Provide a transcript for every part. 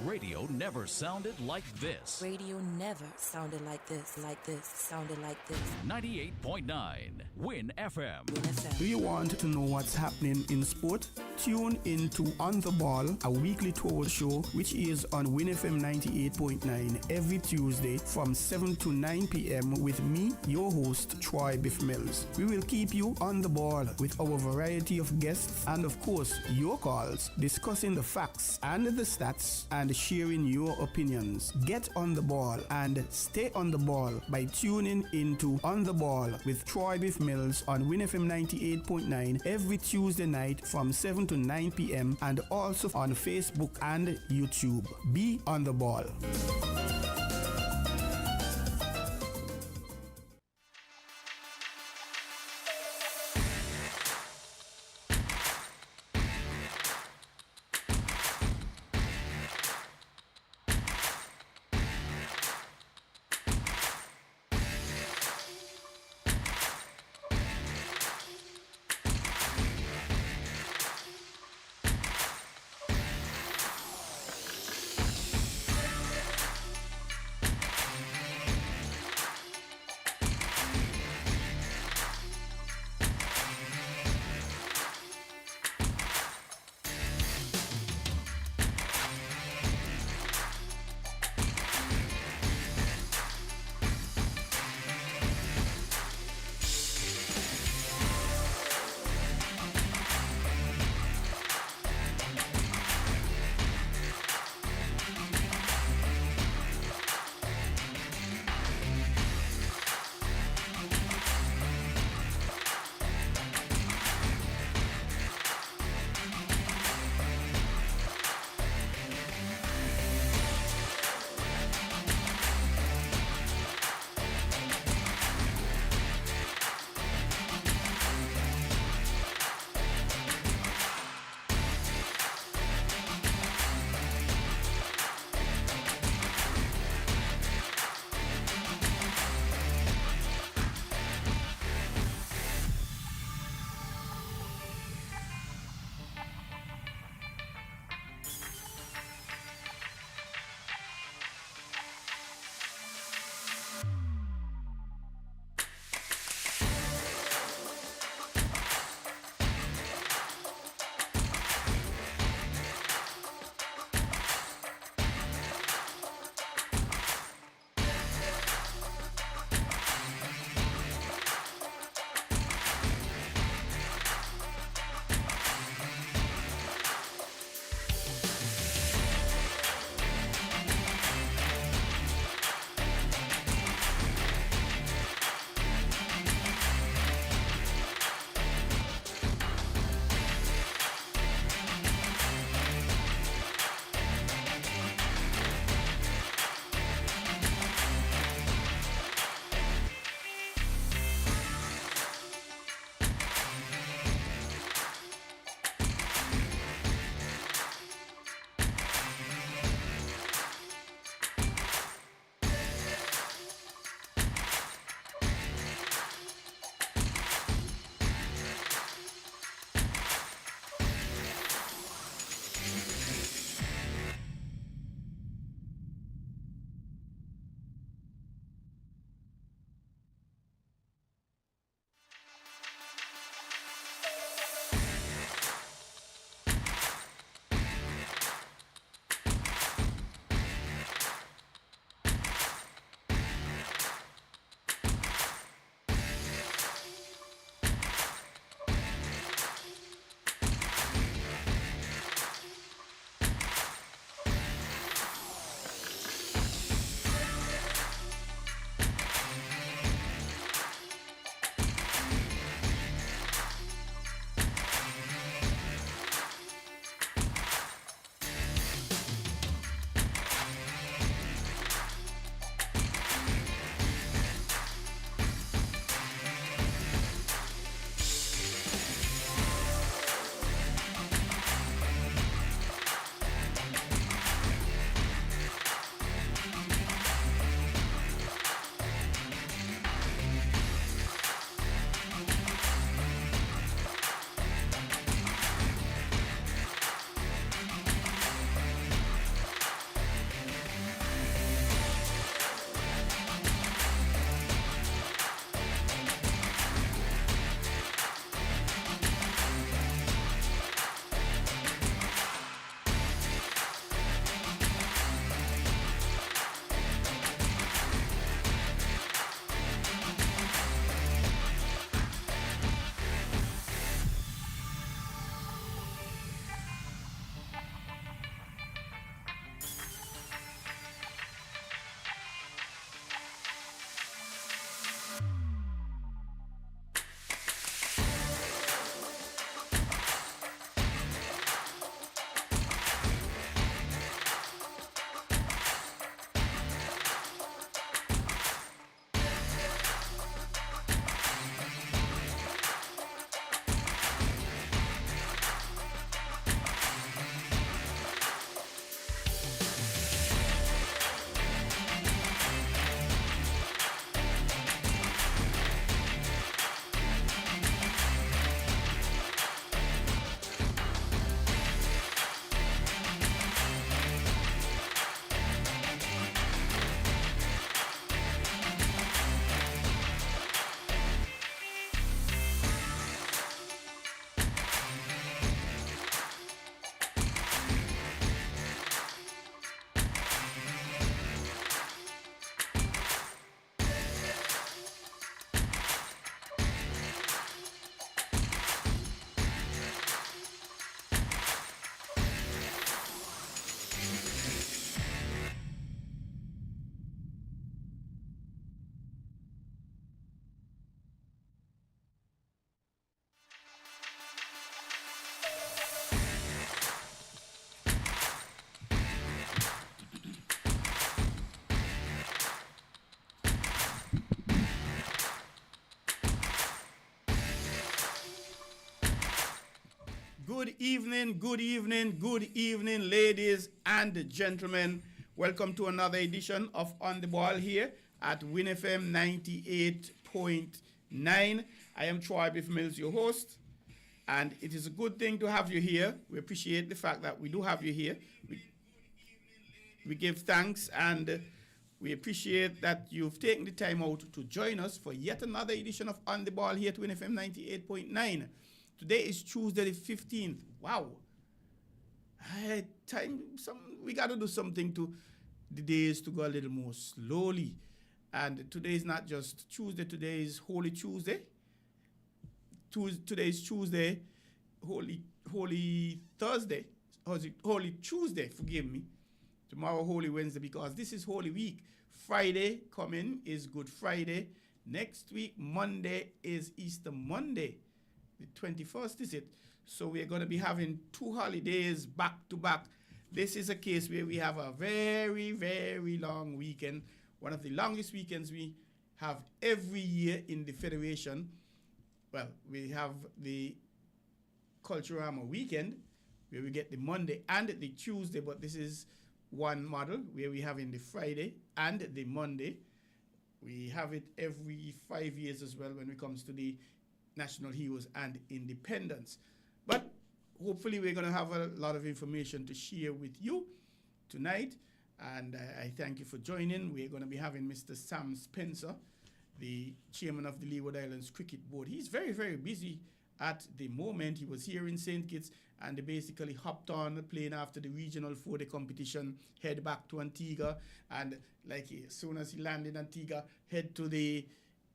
Radio never sounded like this. Radio never sounded like this, sounded like this. 98.9 WINN FM. WINN FM. Do you want to know what's happening in sport? Tune into On the Ball, a weekly tour show which is on WINN FM 98.9 every Tuesday from 7 to 9 p.m. with me, your host, Troy Bif Mills. We will keep you on the ball with our variety of guests and, of course, your calls, discussing the facts and the stats and sharing your opinions. Get on the ball and stay on the ball by tuning into On the Ball with Troy Bif Mills on WINN FM 98.9 every Tuesday night from 7 to 9 p.m. and also on Facebook and YouTube. Be on the ball. Good evening, good evening, good evening, ladies and gentlemen. Welcome to another edition of On the Ball here at WINN FM 98.9. I am Troy Bif Mills, your host, and it is a good thing to have you here. We appreciate the fact that we do have you here. We give thanks and we appreciate that you've taken the time out to join us for yet another edition of On the Ball here at WINN FM 98.9. Today is Tuesday the 15th. Wow. We got to do something to the days to go a little more slowly. And today is not just Tuesday. Today is Holy Tuesday. Today is Tuesday, Holy Thursday. Holy Tuesday, forgive me. Tomorrow, Holy Wednesday, because this is Holy Week. Friday coming is Good Friday. Next week, Monday, is Easter Monday. The 21st, is it? So we're going to be having two holidays back to back. This is a case where we have a very, very long weekend. One of the longest weekends we have every year in the Federation. Well, we have the Culturama weekend where we get the Monday and the Tuesday, but this is one model where we have in the Friday and the Monday. We have it every 5 years as well when it comes to the National Heroes and Independence. But hopefully we're going to have a lot of information to share with you tonight. And I thank you for joining. We're going to be having Mr. Sam Spencer, the chairman of the Leeward Islands Cricket Board. He's very, very busy at the moment. He was here in St. Kitts and they basically hopped on the plane after the regional 4-day competition, head back to Antigua, and like as soon as he landed in Antigua, head to the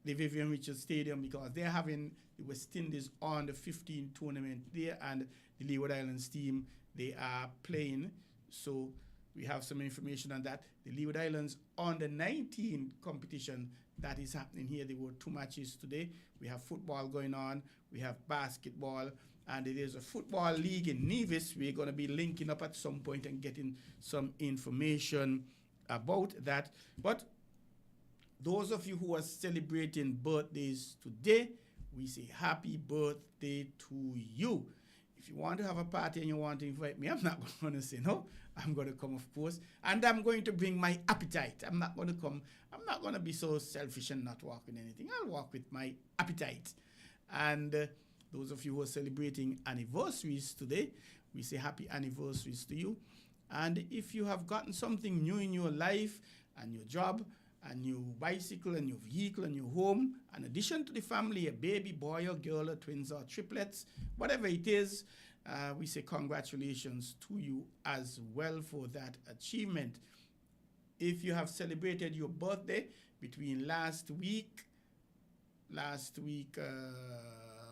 Vivian Richards Stadium because they're having the West Indies on the 15 tournament there, and the Leeward Islands team, they are playing. So we have some information on that. The Leeward Islands on the 19 competition that is happening here. There were 2 matches today. We have football going on. We have basketball. And there's a football league in Nevis. We're going to be linking up at some point and getting some information about that. But those of you who are celebrating birthdays today, we say happy birthday to you. If you want to have a party and you want to invite me, I'm not going to say no. I'm going to come, of course. And I'm going to bring my appetite. I'm not going to come. I'm not going to be so selfish and not walk with anything. I'll walk with my appetite. And those of you who are celebrating anniversaries today, we say happy anniversaries to you. And if you have gotten something new in your life and your job, a new bicycle, a new vehicle, a new home, in addition to the family, a baby, boy or girl, or twins or triplets, whatever it is, we say congratulations to you as well for that achievement. If you have celebrated your birthday between last week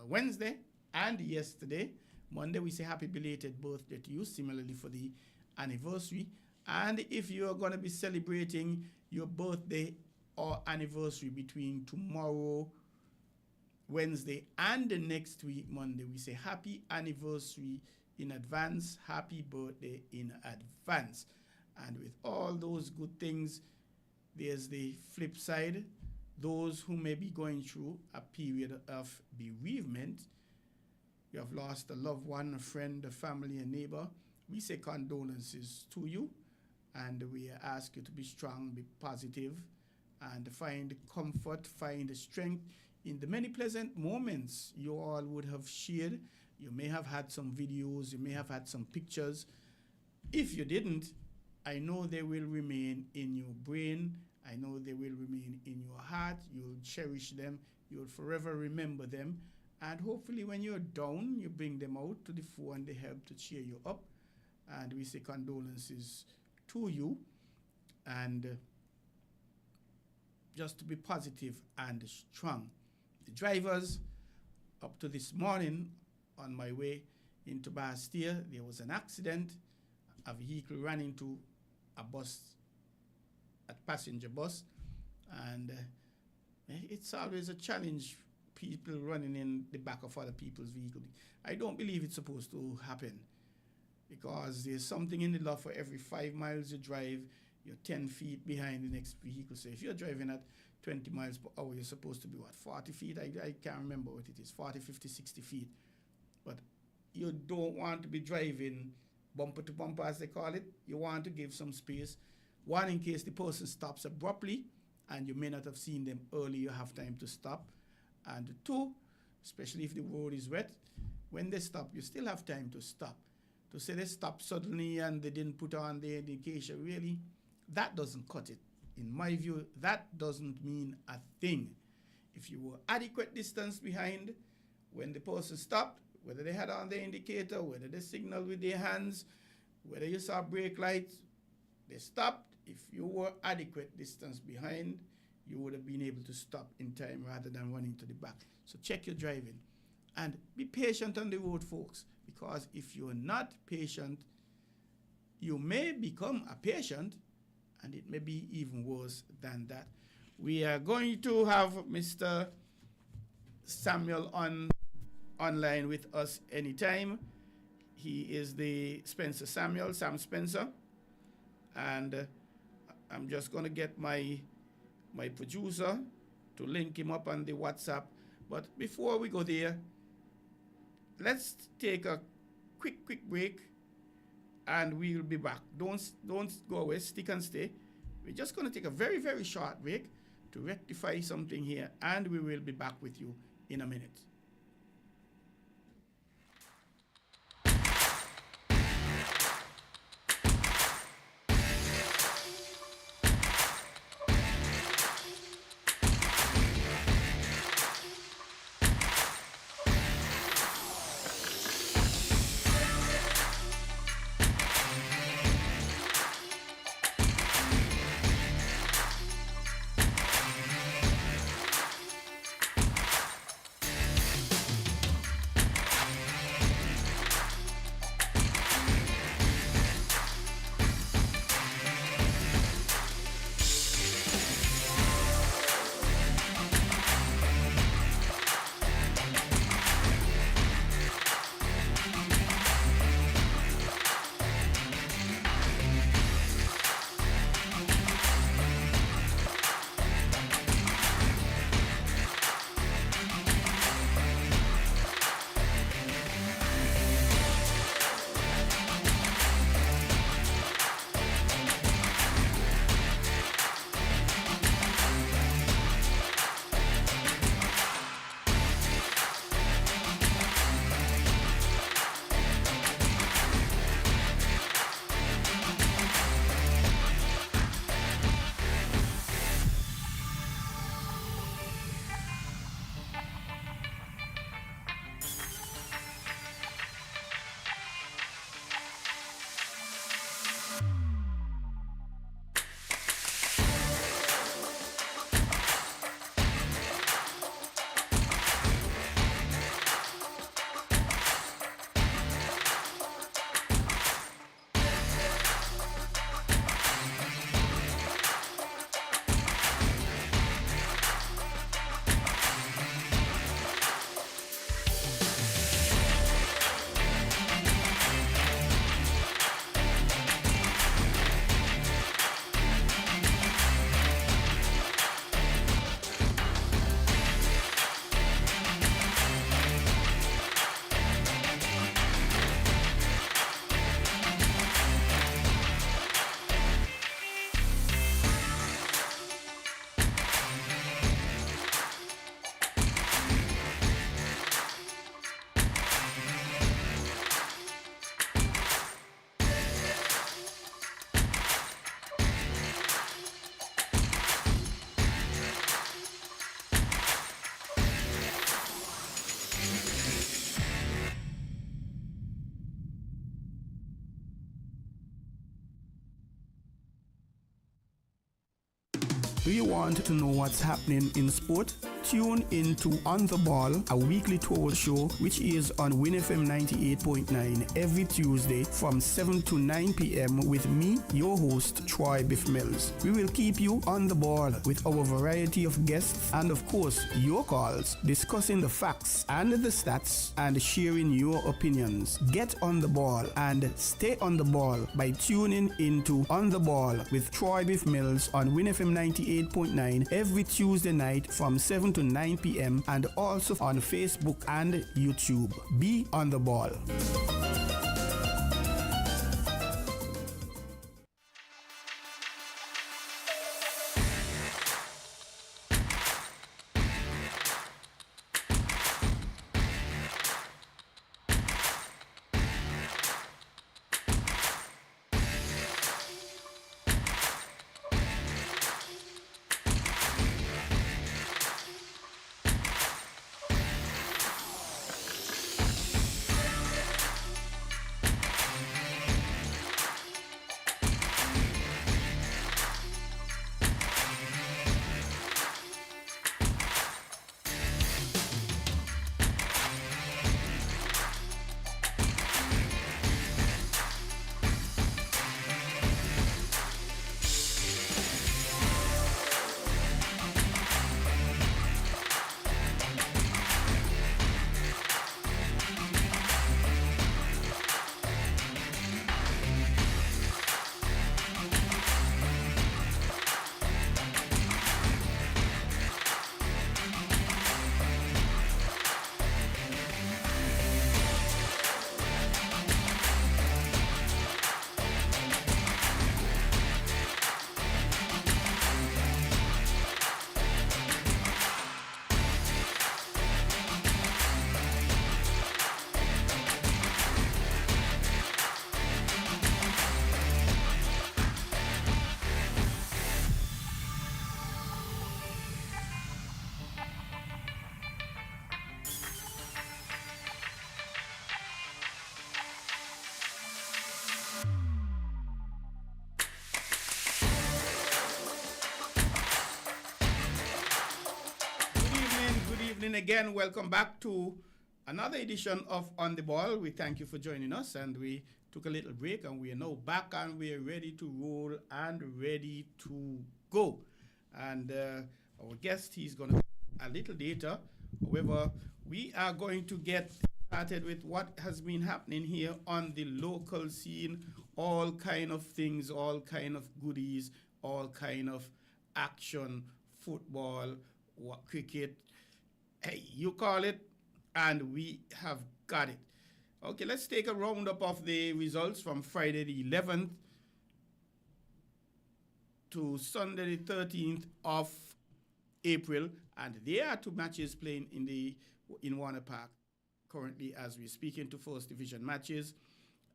Wednesday and yesterday, Monday, we say happy belated birthday to you, similarly for the anniversary. And if you are going to be celebrating your birthday or anniversary between tomorrow, Wednesday, and the next week, Monday, we say happy anniversary in advance, happy birthday in advance. And with all those good things, there's the flip side. Those who may be going through a period of bereavement, you have lost a loved one, a friend, a family, a neighbor, we say condolences to you. And we ask you to be strong, be positive, and find comfort, find strength in the many pleasant moments you all would have shared. You may have had some videos, you may have had some pictures. If you didn't, I know they will remain in your brain. I know they will remain in your heart. You'll cherish them. You'll forever remember them. And hopefully when you're down, you bring them out to the fore and they help to cheer you up. And we say condolences to you, and just to be positive and strong. The drivers, up to this morning, on my way into Bastille, there was an accident. A vehicle ran into a bus, a passenger bus, and it's always a challenge, people running in the back of other people's vehicles. I don't believe it's supposed to happen, because there's something in the law for every 5 miles you drive, you're 10 feet behind the next vehicle. So if you're driving at 20 miles per hour, you're supposed to be, 40 feet? I can't remember what it is, 40, 50, 60 feet. But you don't want to be driving bumper to bumper, as they call it. You want to give some space. One, in case the person stops abruptly and you may not have seen them early, you have time to stop. And two, especially if the road is wet, when they stop, you still have time to stop. To say they stopped suddenly and they didn't put on the indication, really, that doesn't cut it. In my view, that doesn't mean a thing. If you were adequate distance behind when the person stopped, whether they had on the indicator, whether they signaled with their hands, whether you saw brake lights, they stopped. If you were adequate distance behind, you would have been able to stop in time rather than running to the back. So check your driving. And be patient on the road, folks, because if you're not patient, you may become a patient, and it may be even worse than that. We are going to have Mr. Samuel online with us anytime. He is the Sam Spencer. And I'm just going to get my producer to link him up on the WhatsApp. But before we go there, let's take a quick break, and we'll be back. Don't go away. Stick and stay. We're just going to take a very, very short break to rectify something here, and we will be back with you in a minute. Do you want to know what's happening in sport? Tune in to On the Ball, a weekly tour show which is on WINN FM 98.9 every Tuesday from 7 to 9 p.m. with me, your host, Troy Bif Mills. We will keep you on the ball with our variety of guests and, of course, your calls, discussing the facts and the stats and sharing your opinions. Get on the ball and stay on the ball by tuning into On the Ball with Troy Bif Mills on WINN FM 98.9 every Tuesday night from 7 7 to 9 p.m. and also on Facebook and YouTube. Be on the ball. Again, welcome back to another edition of On the Ball. We thank you for joining us, and we took a little break, and we are now back, and we are ready to roll and ready to go. And our guest, he's going to a little later. However, we are going to get started with what has been happening here on the local scene. All kind of things, all kind of goodies, all kind of action, football, cricket. Hey, you call it, and we have got it. Okay, let's take a roundup of the results from Friday the 11th to Sunday the 13th of April, and there are two matches playing in Warner Park currently as we speak, into first division matches.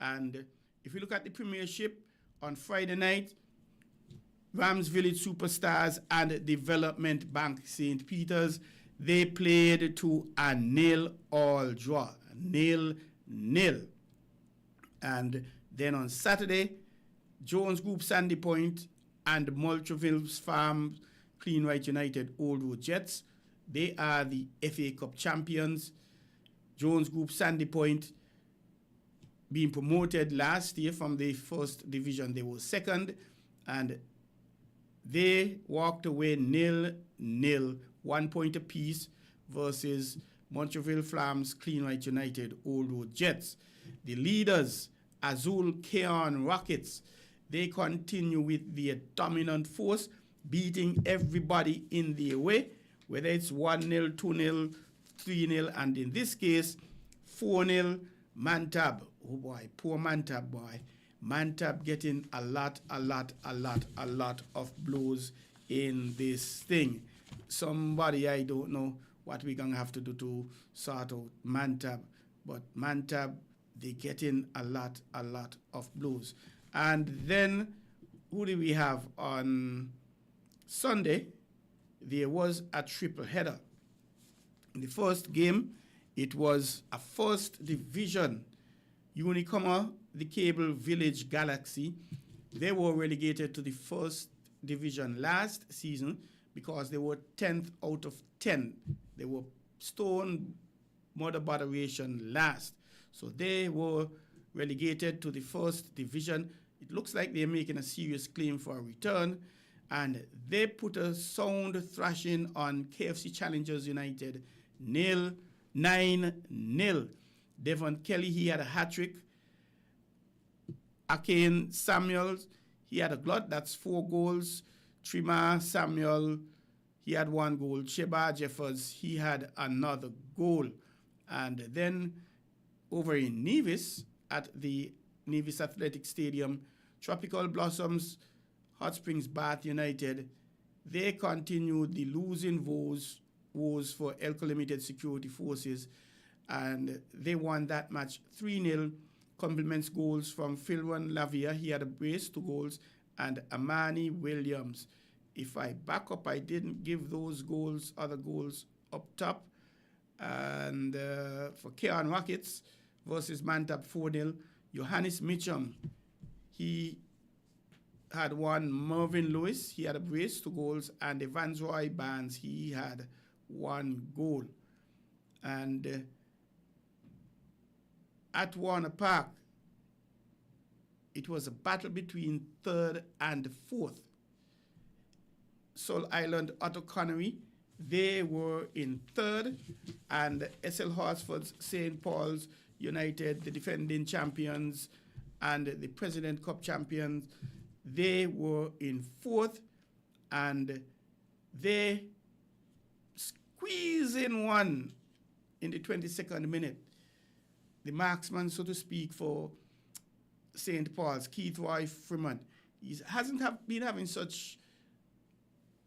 And if you look at the Premiership on Friday night, Rams Village Superstars and Development Bank St. Peter's, they played to a 0-all draw, 0-0. And then on Saturday, Jones Group Sandy Point and Multraville Farm Clean Right United Old Road Jets, they are the FA Cup champions. Jones Group Sandy Point being promoted last year from the first division. They were second, and they walked away 0-0. 1 point apiece versus Montreal Flames Clean Right United Old Road Jets. The leaders, Azul Keon Rockets, they continue with their dominant force, beating everybody in their way, whether it's 1-0, 2-0, 3-0, and in this case, 4-0. Mantab, oh boy, poor Mantab boy. Mantab getting a lot of blows in this thing. Somebody, I don't know what we're going to have to do to sort out Mantab, but Mantab, they get in a lot of blows. And then, who do we have on Sunday? There was a triple header. In the first game, it was a first division Unicomer, the Cable Village Galaxy. They were relegated to the first division last season because they were 10th out of 10. They were stone mother botheration last. So they were relegated to the first division. It looks like they're making a serious claim for a return. And they put a sound thrashing on KFC Challengers United, 9-0. Devon Kelly, he had a hat-trick. Akane Samuels, he had a glut, that's 4 goals. Trima Samuel, he had one goal. Sheba Jeffers, he had another goal. And then over in Nevis, at the Nevis Athletic Stadium, Tropical Blossoms, Hot Springs Bath United, they continued the losing woes for Elko Limited Security Forces, and they won that match 3-0. Compliments goals from Philwan Lavia, he had a brace, 2 goals, and Amani Williams. If I back up, I didn't give those goals, other goals up top. And for Keon Rockets versus Mantab 4-0, Johannes Mitchum, he had one. Mervyn Lewis, he had a brace, 2 goals, and Evans Roy Barnes, he had 1 goal. And at Warner Park, it was a battle between 3rd and 4th. Sol Island Otto Connery, they were in 3rd, and SL Horsford's St. Paul's United, the defending champions and the President Cup champions, they were in 4th, and they squeezed in one in the 22nd minute. The marksman, so to speak, for St. Paul's, Keith Roy Freeman, he hasn't been having such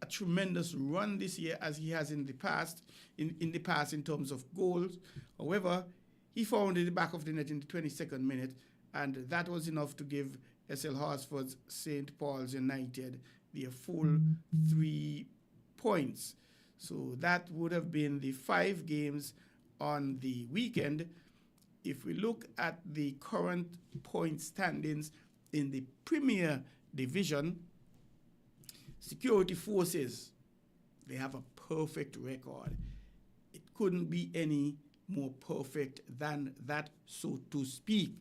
a tremendous run this year as he has in the past, in the past in terms of goals. However, he found in the back of the net in the 22nd minute, and that was enough to give SL Horsford's St. Paul's United their full 3 points. So that would have been the 5 games on the weekend. If we look at the current point standings in the Premier Division, Security Forces, they have a perfect record. It couldn't be any more perfect than that, so to speak.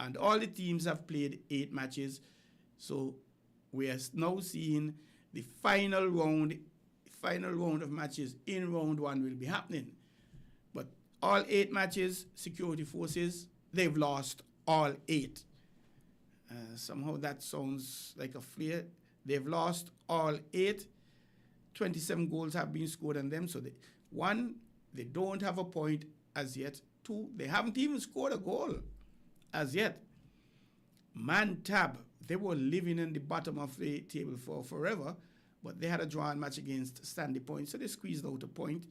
And all the teams have played 8 matches, so we are now seeing the final round of matches in round 1 will be happening. But all 8 matches, Security Forces, they've lost all 8. Somehow that sounds like a flair. They've lost all 8. 27 goals have been scored on them. So, they don't have a point as yet. 2, they haven't even scored a goal as yet. Mantab, they were living in the bottom of the table for forever, but they had a drawn match against Sandy Point, so they squeezed out a point.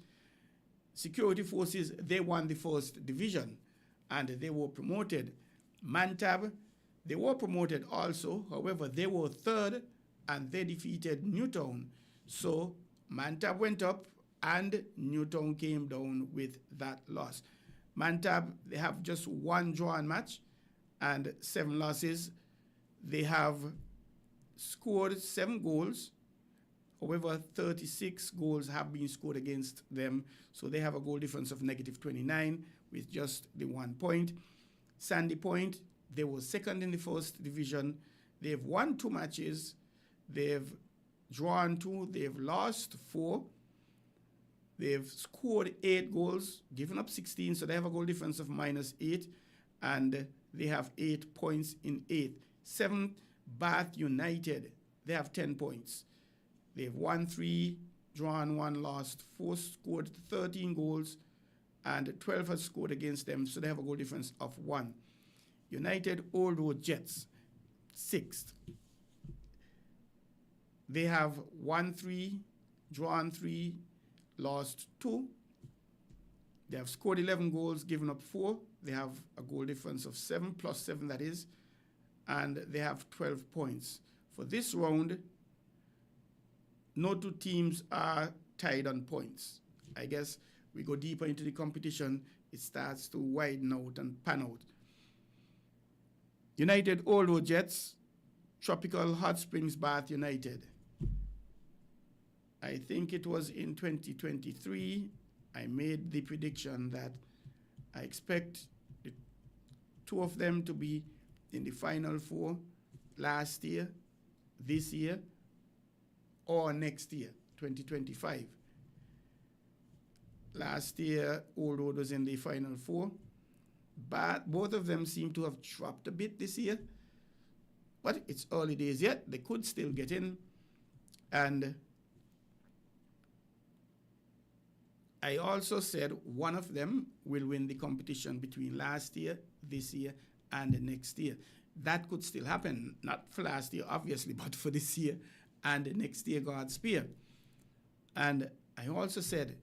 Security Forces, they won the 1st division, and they were promoted. Mantab, they were promoted also. However, they were 3rd, and they defeated Newtown. So Mantab went up, and Newtown came down with that loss. Mantab, they have just 1 drawn match and 7 losses. They have scored 7 goals. However, 36 goals have been scored against them, so they have a goal difference of -29 with just the 1 point. Sandy Point, they were 2nd in the 1st division. They've won 2 matches. They've drawn 2. They've lost 4. They've scored 8 goals, given up 16, so they have a goal difference of -8, and they have 8 points in 8th. 7th, Bath United, they have 10 points. They've won 3, drawn 1, lost 4, scored 13 goals, and 12 has scored against them, so they have a goal difference of 1. United Old Road Jets, 6th. They have won 3, drawn 3, lost 2. They have scored 11 goals, given up 4. They have a goal difference of 7, plus 7 that is, and they have 12 points. For this round, no 2 teams are tied on points. I guess we go deeper into the competition, it starts to widen out and pan out. United Old Road Jets, Tropical Hot Springs Bath United. I think it was in 2023, I made the prediction that I expect the 2 of them to be in the Final 4 last year, this year, or next year, 2025. Last year, Old Road was in the Final 4, but both of them seem to have dropped a bit this year. But it's early days yet. They could still get in. And I also said one of them will win the competition between last year, this year, and the next year. That could still happen, not for last year, obviously, but for this year and the next year, God's spear. And I also said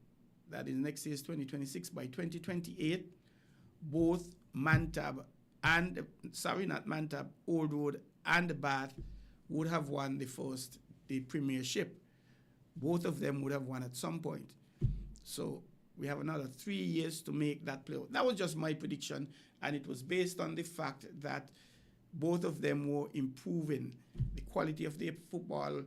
that in next year's 2026, by 2028, both Mantab and, Old Road and Bath would have won the Premiership. Both of them would have won at some point. So we have another 3 years to make that play. That was just my prediction, and it was based on the fact that both of them were improving. The quality of their football,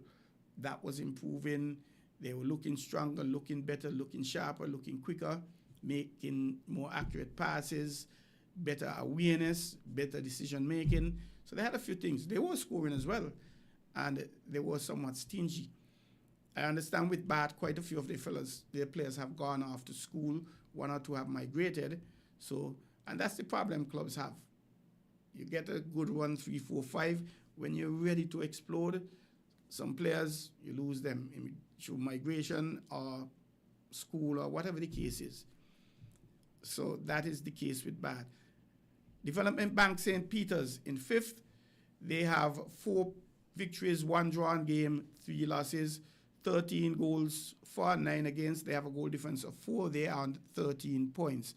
that was improving. They were looking stronger, looking better, looking sharper, looking quicker, making more accurate passes, better awareness, better decision making. So they had a few things. They were scoring as well, and they were somewhat stingy. I understand with Bath, quite a few of their players have gone off to school. 1 or 2 have migrated. So, and that's the problem clubs have. You get a good 1, 3, 4, 5. When you're ready to explode, some players, you lose them through migration or school or whatever the case is. So that is the case with Bath. Development Bank St. Peter's in 5th. They have 4 victories, 1 drawn game, 3 losses, 13 goals for, 9 against. They have a goal difference of 4. They are on 13 points.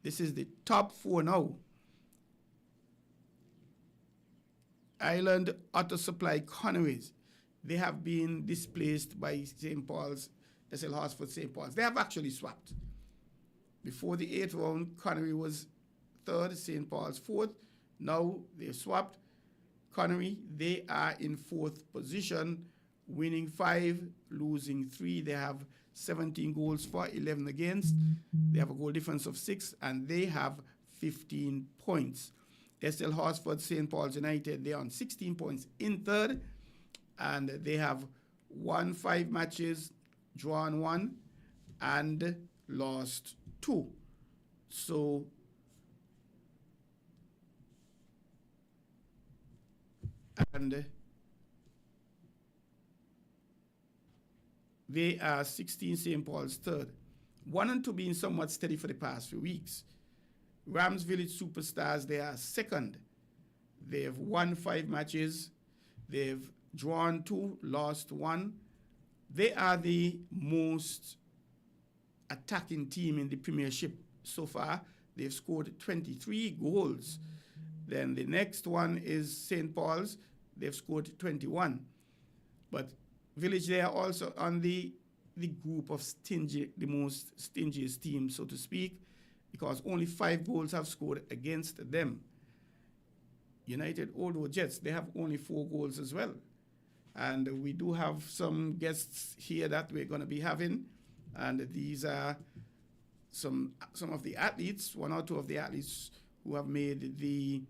This is the top 4 now. Island Auto Supply Conways. They have been displaced by St. Paul's, SL Horsford St. Paul's. They have actually swapped. Before the 8th round, Connery was 3rd, St. Paul's 4th. Now they've swapped. Connery, they are in 4th position, winning 5, losing 3. They have 17 goals for, 11 against. They have a goal difference of 6, and they have 15 points. SL Horsford St. Paul's United, they're on 16 points in 3rd, and they have won 5 matches, drawn 1, and lost 2. So and they are 16, St. Paul's 3rd. 1 and 2 being somewhat steady for the past few weeks. Rams Village Superstars, they are 2nd. They've won 5 matches. They've drawn 2, lost 1. They are the most attacking team in the Premiership so far. They've scored 23 goals. Then the next one is St. Paul's. They've scored 21. But Village, they are also on the group of the most stingiest team, so to speak, because only 5 goals have scored against them. United Old Road Jets, they have only 4 goals as well. And we do have some guests here that we're going to be having. And these are some of the athletes, 1 or 2 of the athletes who have made the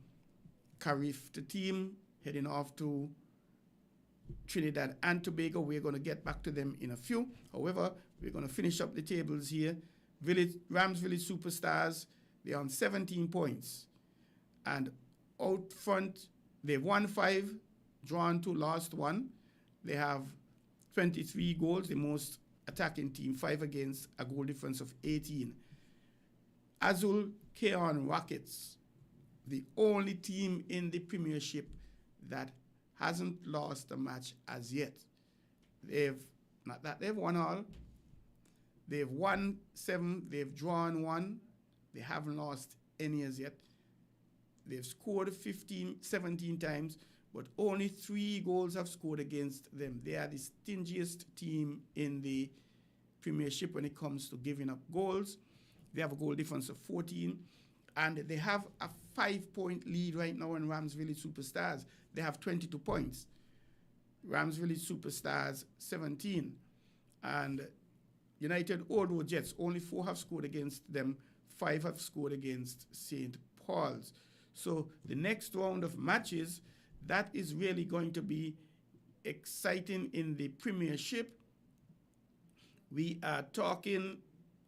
Carif team, heading off to Trinidad and Tobago. We're going to get back to them in a few. However, we're going to finish up the tables here. Rams Village Superstars, they're on 17 points. And out front, they've won 5, drawn 2, lost 1. They have 23 goals, the most attacking team, 5 against, a goal difference of 18. Azul Keon Rockets, the only team in the Premiership that hasn't lost a match as yet. They've won all. They've won 7, they've drawn 1. They haven't lost any as yet. They've scored 17 times, but only 3 goals have scored against them. They are the stingiest team in the Premiership when it comes to giving up goals. They have a goal difference of 14, and they have a 5-point lead right now in Rams Village Superstars. They have 22 points. Rams Village Superstars, 17. And United Old Road Jets, only 4 have scored against them. 5 have scored against St. Paul's. So the next round of matches, that is really going to be exciting in the Premiership. We are talking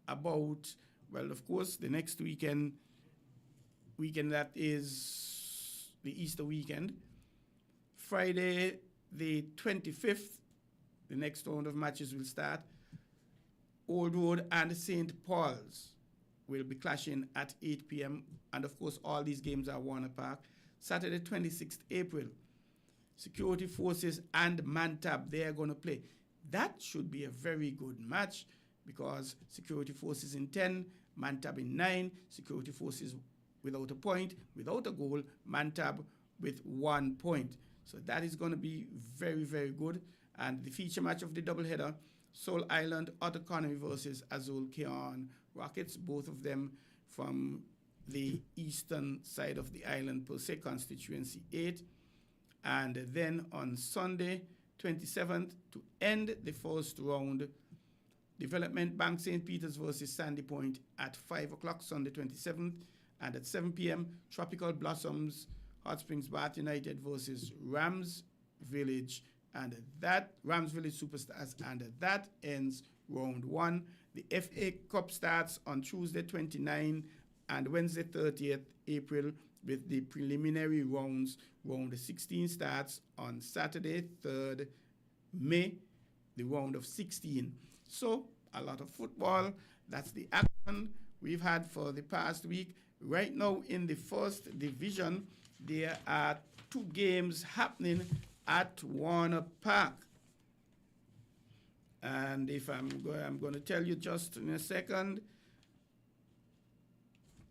about, well, of course, the next weekend that is the Easter weekend. Friday, the 25th, the next round of matches will start. Old Road and St. Paul's will be clashing at 8 p.m. And of course, all these games are Warner Park. Saturday, 26th April, Security Forces and Mantab, they are going to play. That should be a very good match because Security Forces in 10, Mantab in 9, Security Forces without a point, without a goal, Mantab with 1 point. So that is going to be very, very good. And the feature match of the doubleheader, Seoul Island Autonomy versus Azul Keon Rockets, both of them from the eastern side of the island, per se, constituency 8. And then on Sunday, 27th, to end the first round, Development Bank St. Peter's versus Sandy Point at 5 o'clock, Sunday 27th. And at 7 p.m., Tropical Blossoms, Hot Springs Bath United versus Rams Village. And that, Rams Village Superstars. And that ends round 1. The FA Cup starts on Tuesday 29 and Wednesday 30th April with the preliminary rounds. Round 16 starts on Saturday 3rd May, the round of 16. So, a lot of football. That's the action we've had for the past week. Right now in the first division, there are 2 games happening at Warner Park. And if I'm going to tell you just in a second.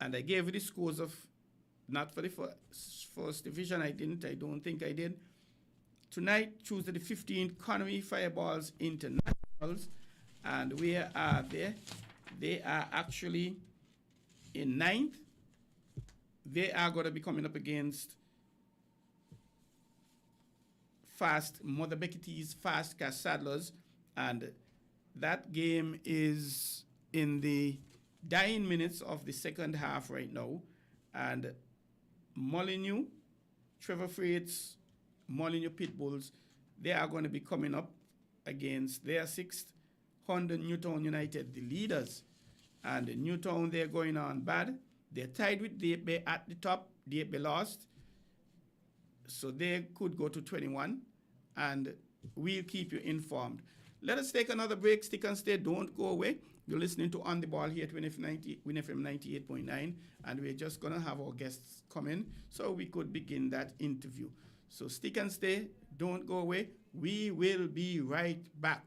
And I gave you the scores of, not for the first division, I don't think I did. Tonight, Tuesday the 15th, Conwy Fireballs Internationals. And where are they? They are actually in 9th. They are going to be coming up against Mother Beckety's Fast Cash Saddlers. And that game is in the dying minutes of the second half right now. And Molyneux, Trevor Freight's Molyneux Pitbulls, they are going to be coming up against their 6th, Honda Newtown United, the leaders. And Newtown, they're going on bad. They're tied with Deep Bay at the top. Deep Bay lost. So they could go to 21. And we'll keep you informed. Let us take another break. Stick and stay. Don't go away. You're listening to On the Ball here at WINN FM 98.9. And we're just going to have our guests come in so we could begin that interview. So stick and stay. Don't go away. We will be right back.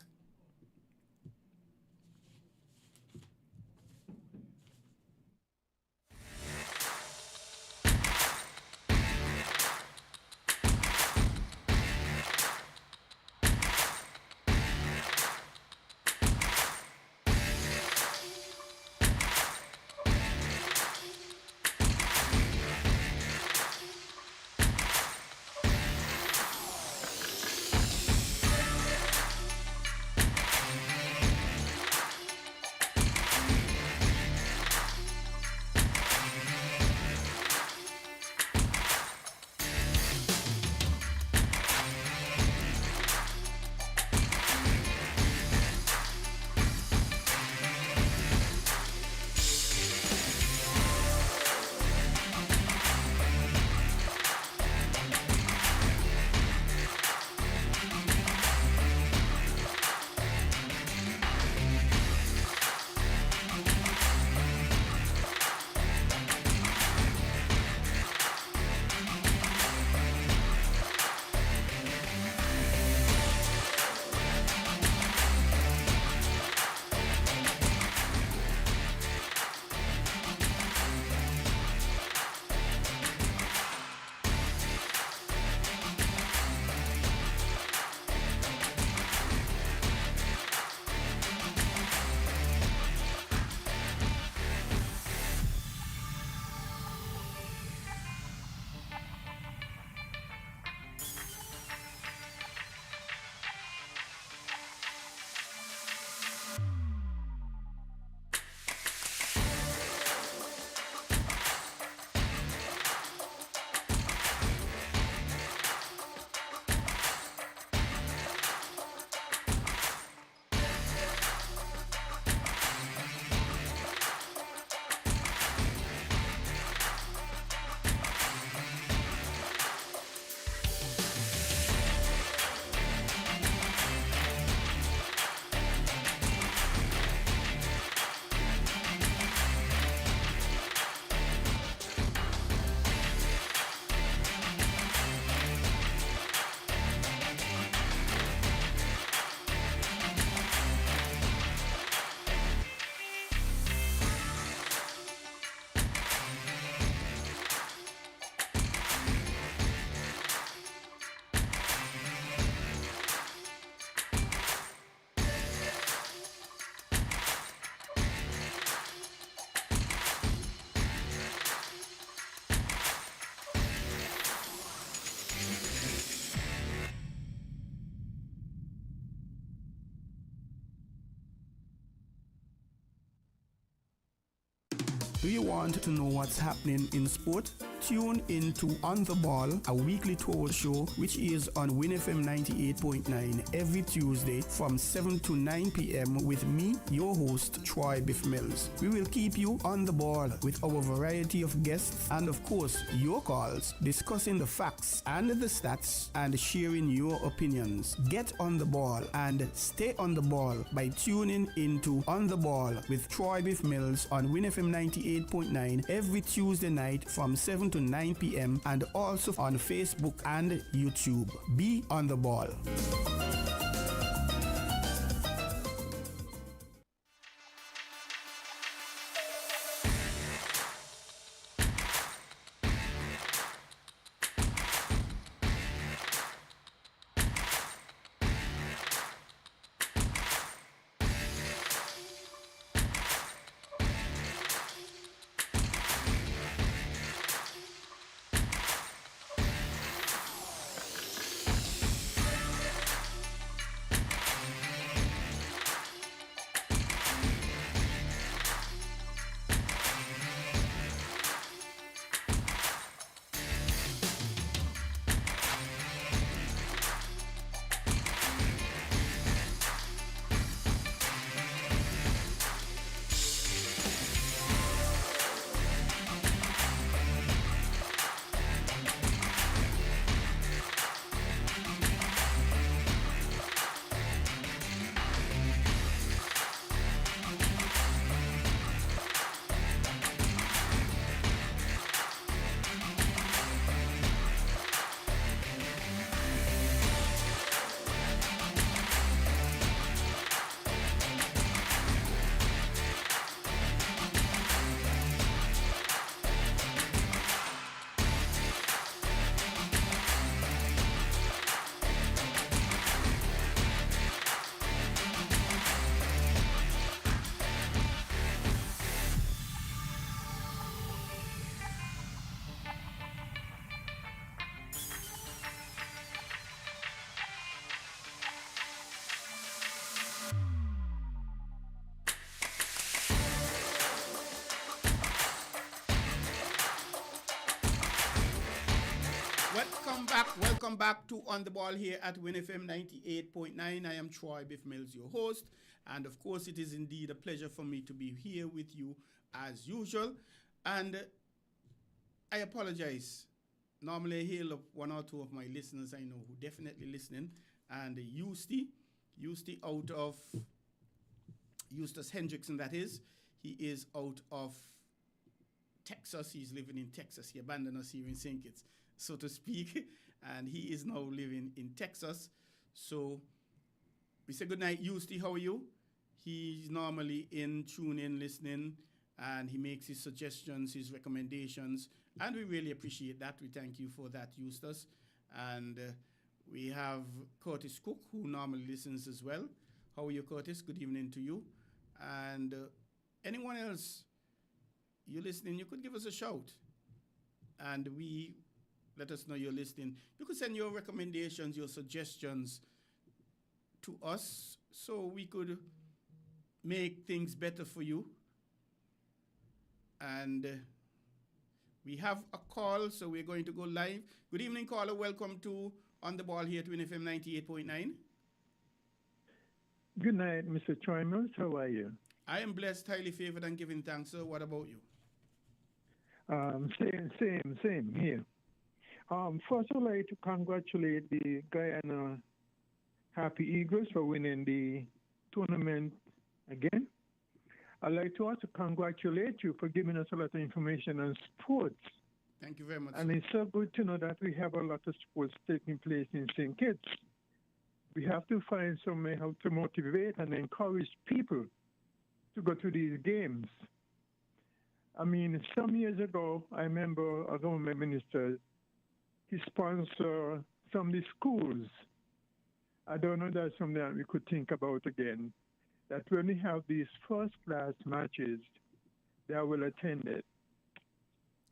Do you want to know what's happening in sport? Tune in to On the Ball, a weekly talk show which is on WINN FM 98.9 every Tuesday from 7 to 9 p.m. with me, your host, Troy Bif Mills. We will keep you on the ball with our variety of guests and, of course, your calls, discussing the facts and the stats and sharing your opinions. Get on the ball and stay on the ball by tuning into On the Ball with Troy Bif Mills on WINN FM 98.9 every Tuesday night from 7 to 9 p.m. and also on Facebook and YouTube. Be on the ball. Welcome back to On the Ball here at WINN FM 98.9. I am Troy Bif Mills, your host. And of course, it is indeed a pleasure for me to be here with you as usual. And I apologize. Normally I hail up one or two of my listeners I know who definitely listening. And Eustace out of Eustace Hendrickson, that is. He is out of Texas. He's living in Texas. He abandoned us here in St. Kitts, so to speak, and he is now living in Texas. So we say good night, Eustace. How are you? He's normally in, tune in, listening, and he makes his suggestions, his recommendations, and we really appreciate that. We thank you for that, Eustace. And we have Curtis Cook, who normally listens as well. How are you, Curtis? Good evening to you. And anyone else you listening, you could give us a shout, and we let us know you're listening. You could send your recommendations, your suggestions to us so we could make things better for you. And we have a call, so we're going to go live. Good evening, caller. Welcome to On the Ball here at WINN FM 98.9. Good night, Mr. Troy Mills. How are you? I am blessed, highly favored, and giving thanks. So what about you? Same here. First, I'd like to congratulate the Guyana Happy Eagles for winning the tournament again. I'd like to also congratulate you for giving us a lot of information on sports. Thank you very much. And it's so good to know that we have a lot of sports taking place in St. Kitts. We have to find some way how to motivate and encourage people to go to these games. I mean, some years ago, I remember a government minister, he sponsored some of the schools. I don't know, that's something that we could think about again, that when we have these first-class matches, they are well attended.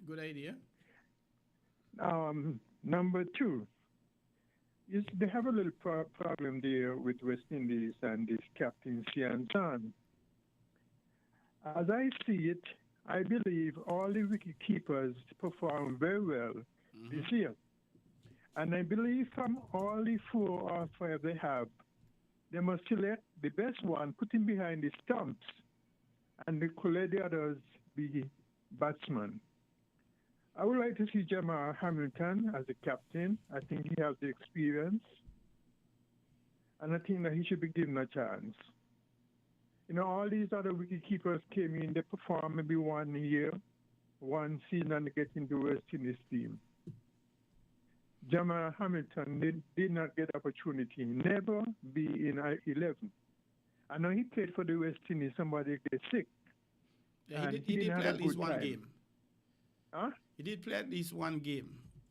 Good idea. Number two, they have a little problem there with West Indies and this Captain Sian San. As I see it, I believe all the wicket keepers performed very well this year. And I believe from all the 4 or 5 they have, they must select the best one, put him behind the stumps, and let the others be batsmen. I would like to see Jamal Hamilton as the captain. I think he has the experience. And I think that he should be given a chance. You know, all these other wicketkeepers came in, they performed maybe 1 year, 1 season, and they get into West Indies team. Jamal Hamilton did not get opportunity, never be in 11. I know he played for the West Indies, somebody get sick. Yeah, he did play at least one game. Huh? He did play at least one game.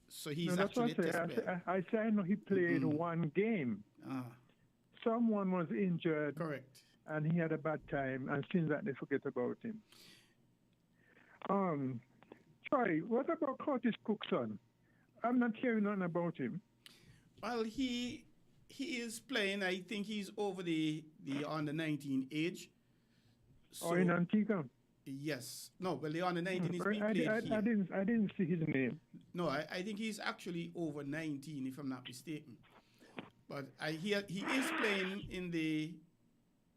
So he's no, actually a test player. I say I know he played 1 game. Someone was injured. Correct. And he had a bad time, and since that they forget about him. Troy, what about Curtis Cookson? I'm not hearing nothing about him. Well, he is playing. I think he's over the under 19 age. So, in Antigua? Yes. No, well, the under 19 is being played here. I didn't see his name. No, I think he's actually over 19, if I'm not mistaken. But he is playing in the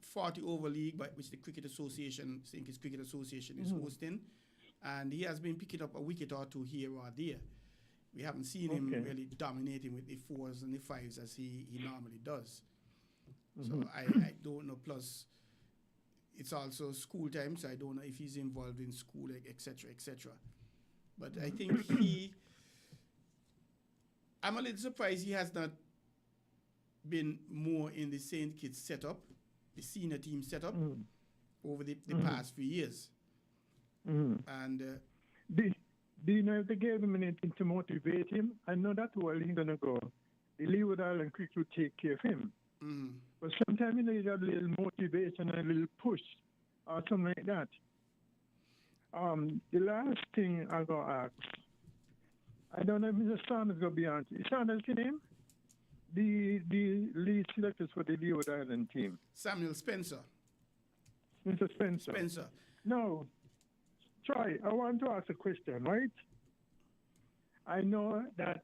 40 over league, which the Cricket Association, St. Cricket Association, is hosting, and he has been picking up a wicket or two here or there. We haven't seen him really dominating with the 4s and the 5s as he normally does. So I don't know. Plus, it's also school time, so I don't know if he's involved in school, etc., etc. But I think I'm a little surprised he has not been more in the St. Kitts setup, the senior team setup, over the past few years. And do you know if they gave him anything to motivate him? I know that well he's going to go. The Leeward Island Cricket will take care of him. But sometimes you need a little motivation, a little push, or something like that. The last thing I got to ask, I don't know if Mr. Sanders going to be on. Is Sanders your name? The lead selectors for the Leeward Island team. Samuel Spencer. Mr. Spencer. Spencer. No. Troy, I want to ask a question, right? I know that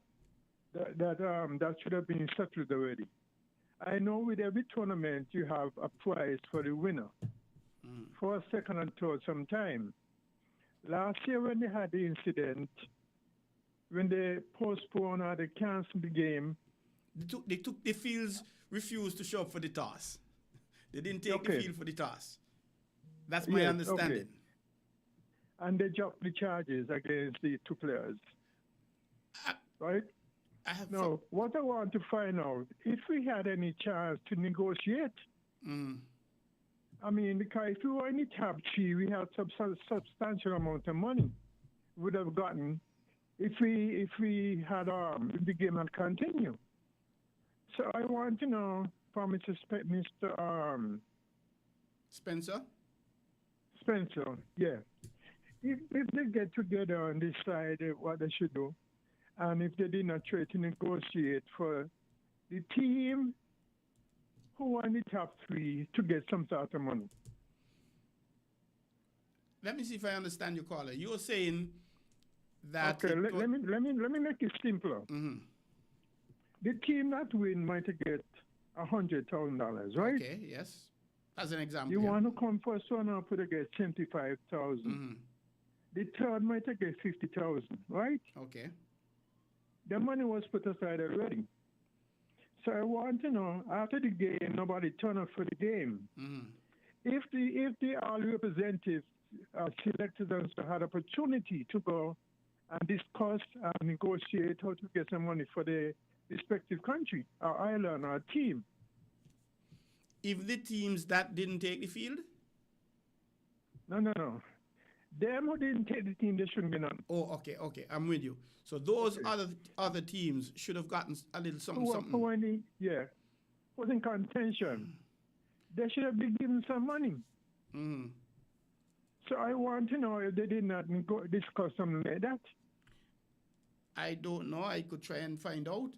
should have been settled already. I know with every tournament you have a prize for the winner. For second and third sometime. Last year when they had the incident, when they postponed or they canceled the game, the fields refused to show up for the toss. They didn't take the field for the toss. That's my understanding. Okay. And they dropped the charges against the 2 players. Right? What I want to find out, if we had any chance to negotiate, I mean, because if we were in the top 3, we had substantial amount of money we would have gotten if we had if the game had continued. So I want to know from Mr. Spencer? Spencer, yeah. If they get together and decide what they should do, and if they did not try to negotiate for the team who won the top 3 to get some sort of money. Let me see if I understand your caller. You're saying that... Okay, let me make it simpler. The team that win might get $100,000, right? Okay, yes. As an example. You want to come first one up to get 75,000. The third might get 50,000, right? Okay. The money was put aside already. So I want to know, after the game, nobody turned up for the game. If the all representatives, selectors had opportunity to go and discuss and negotiate how to get some money for the respective country, or island, or team. If the teams that didn't take the field? No. Them who didn't take the team, they shouldn't be none. Oh, okay. I'm with you. So those other teams should have gotten a little something. Was in contention. They should have been given some money. So I want to know if they did not discuss something like that. I don't know. I could try and find out.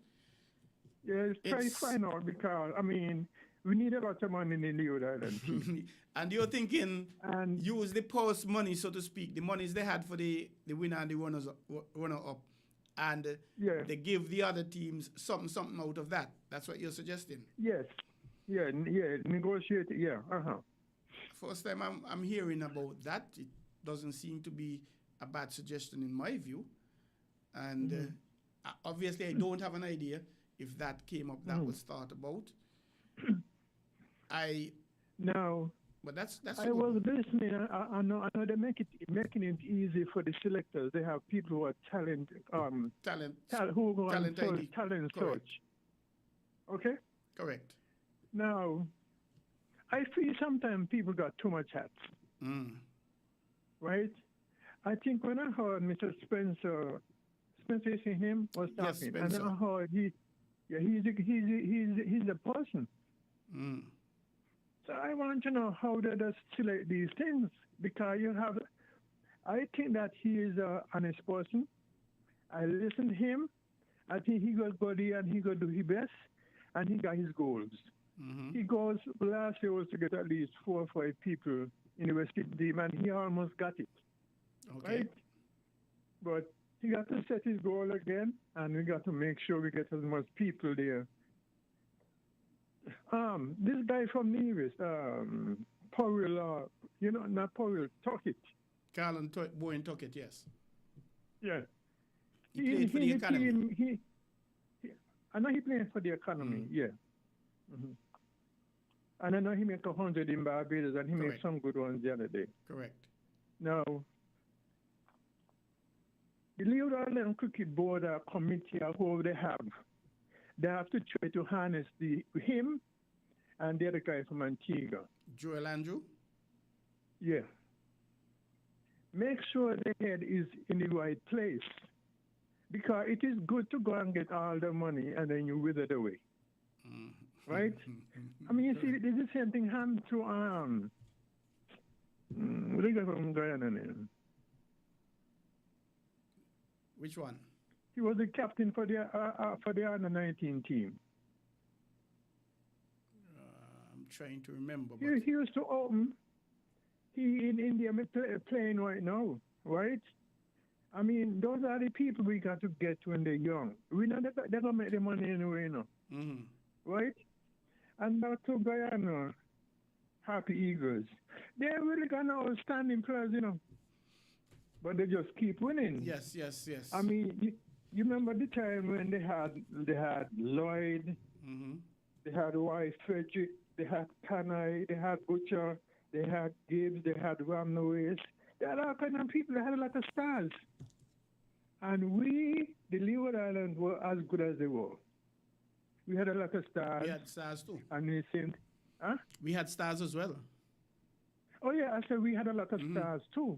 Yeah, try to find out because, I mean, We need a lot of money in the Leeward Island team. And you're thinking And use the purse money, so to speak, the monies they had for the winner and the runner-up, and yeah, they give the other teams something out of that. That's what you're suggesting. yes, yeah, negotiate, yeah, First time I'm hearing about that. It doesn't seem to be a bad suggestion in my view. And obviously I don't have an idea if that came up, that was thought about. But that's I was listening. I know they're making it easy for the selectors. They have people who are talent who go on talent search. Okay. Correct. Now, I feel sometimes people got too much hats. Right? I think when I heard Mr. Spencer is him was talking, yes, and I heard he's a person. So I want to know how they just select these things, because I think that he is an honest person. I listen to him. I think he got body and he got do his best, and he got his goals. He goes, last year was to get at least 4 or 5 people in the West Indies team, and he almost got it. Okay. Right? But he got to set his goal again, and we got to make sure we get as much people there. This guy from Nevis, Powell, not Powell, Tuckett. Carlin Bowen Tuckett, yes. Yeah. He played for the Academy. I know he played for the Academy, yeah. And I know he made 100 in Barbados, and he made some good ones the other day. Correct. Now, the Leeward Island Cricket Board committee, or whoever they have to try to harness him and the other guy from Antigua. Joel Andrew? Yeah. Make sure the head is in the right place. Because it is good to go and get all the money and then you wither it away. Right? I mean, you see, there's the same thing happened to, what do you got from Guyana name? Which one? He was the captain for the under-19 team. I'm trying to remember. He used to open. He in India playing right now, right? I mean, those are the people we got to get when they're young. We know they're going to make the money anyway, right? And back to Guyana, Happy Eagles. They're really got no outstanding players, but they just keep winning. Yes. I mean, you remember the time when they had Lloyd, they had White Frederick, they had Kanai, they had Butcher, they had Gibbs, they had Ramnaways. They had all kind of people. They had a lot of stars. And we, the Leeward Islands, were as good as they were. We had a lot of stars. We had stars too. And we seemed, we had stars as well. Oh yeah, I said we had a lot of stars too.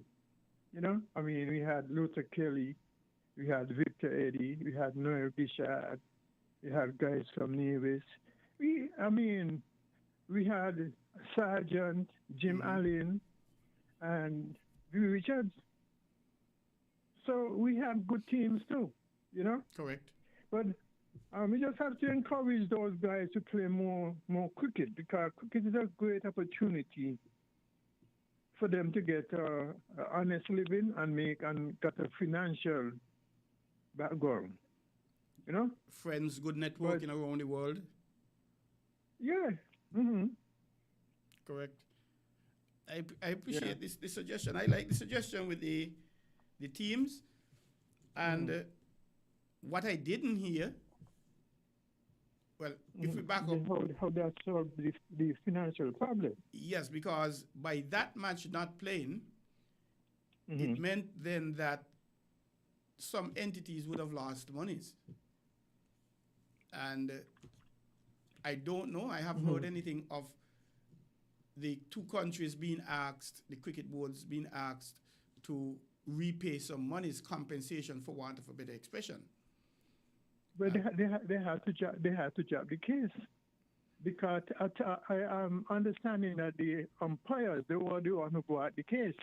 I mean, we had Luther Kelly, we had Victor Eddy, we had Noel Bishard, we had guys from Nevis. We had Sergeant, Jim Allen, and Bill Richards. So we had good teams too, Correct. But we just have to encourage those guys to play more cricket, because cricket is a great opportunity for them to get an honest living and get a financial background, Friends, good networking around the world. Yeah. Correct. I appreciate this suggestion. I like the suggestion with the teams. And what I didn't hear, well, if we back up. How that solve the financial problem. Yes, because by that match not playing, it meant then that some entities would have lost monies. And I don't know. I haven't heard anything of the two countries being asked, the cricket boards being asked to repay some monies, compensation, for want of a better expression. But they had to drop the case, because I am understanding that the umpires, they were the one who brought the case.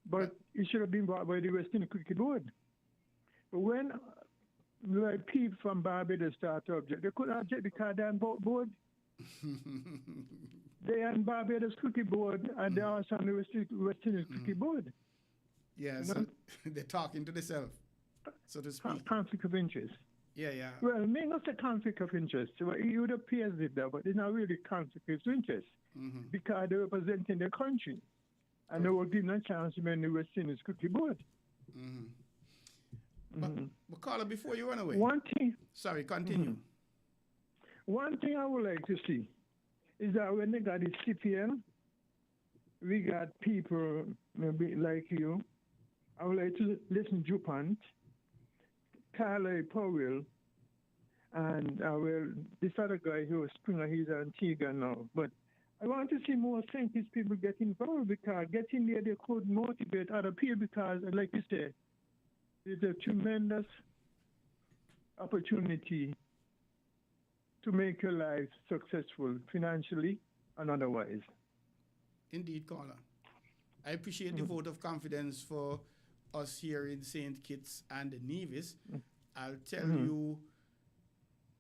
But it should have been brought by the West Indies Cricket Board. But when like people from Barbados start to object. They couldn't object because they're on board. They on Barbados cricket board and they also on the West Indies cricket board. Yeah, You so know? they're talking to themselves, so to speak. Conflict of interest. Yeah, yeah. Well, may not say conflict of interest. Well, it would appear as if that, but it's not really conflict of interest because they're representing their country and they were given a chance to be in the West Indies cricket board. But Carla, before you run away, One thing. sorry, continue. One thing I would like to see is that when they got the CPM, we got people maybe like you. I would like to listen to Jupant, Tyler Powell, and this other guy who was Springer, he's Antigua now. But I want to see more St. Kitts people get involved because getting there, they could motivate other people because, like you said, there's a tremendous opportunity to make your life successful financially and otherwise. Indeed, Carla. I appreciate the vote of confidence for us here in St. Kitts and Nevis. I'll tell you,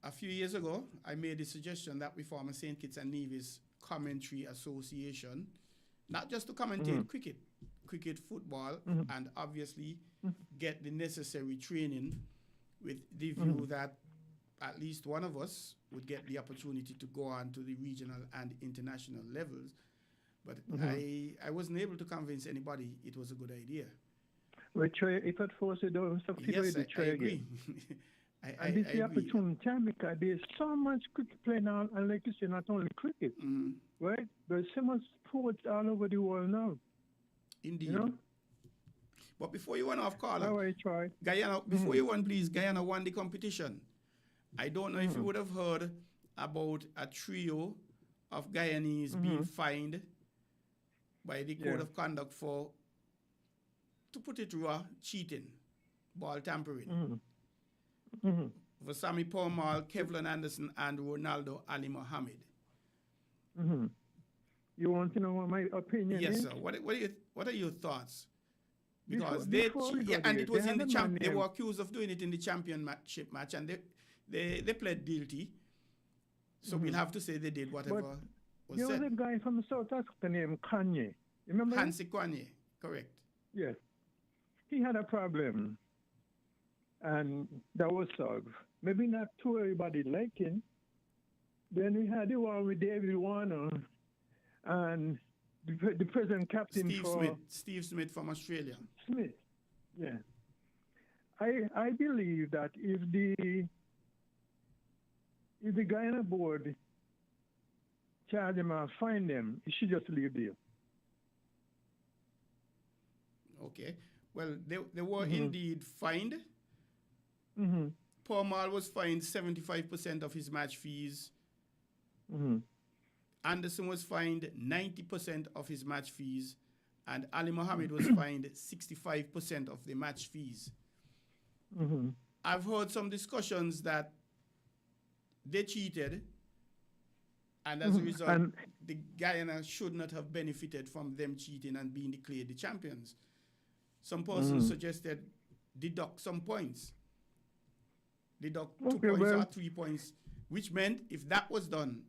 a few years ago, I made the suggestion that we form a St. Kitts and Nevis Commentary Association, not just to commentate cricket, football, and obviously get the necessary training with the view that at least one of us would get the opportunity to go on to the regional and international levels. But I wasn't able to convince anybody it was a good idea. Well, try, if at first you don't succeed, Yes, you try I agree. again. I And this is the agree. opportunity because there's so much cricket playing now, and like you say, not only cricket, right? There's so much sports all over the world now. Indeed. You know? But before you went off, Carla, How I try. Guyana, before you won, please, Guyana won the competition. I don't know if you would have heard about a trio of Guyanese being fined by the Code of Conduct for, to put it raw, cheating, ball tampering. For Sammy Palmal, Kevlin Anderson, and Ronaldo Ali Mohammed. You want to know what my opinion Yes, is? sir. What are your thoughts? Because Before we go and there, it was they in the had a man they named- were accused of doing it in the championship match, and they pled guilty. So we'll have to say they did whatever was There was a said. guy from South Africa named Kanye. Remember him? Hansi Kwanye, correct. Yes. He had a problem, and that was solved. Maybe not to everybody liking. Then we had the one with David Warner and the present captain Steve Smith from Australia. Smith. Yeah. I believe that if the Guyana board charge them or fine them, it should just leave there. Okay. Well, they were indeed fined. Palmal was fined 75% of his match fees. Anderson was fined 90% of his match fees, and Ali Mohammed was fined 65% of the match fees. I've heard some discussions that they cheated, and as a result, the Guyana should not have benefited from them cheating and being declared the champions. Some persons suggested deduct some points. Deduct 2 points or 3 points, which meant if that was done,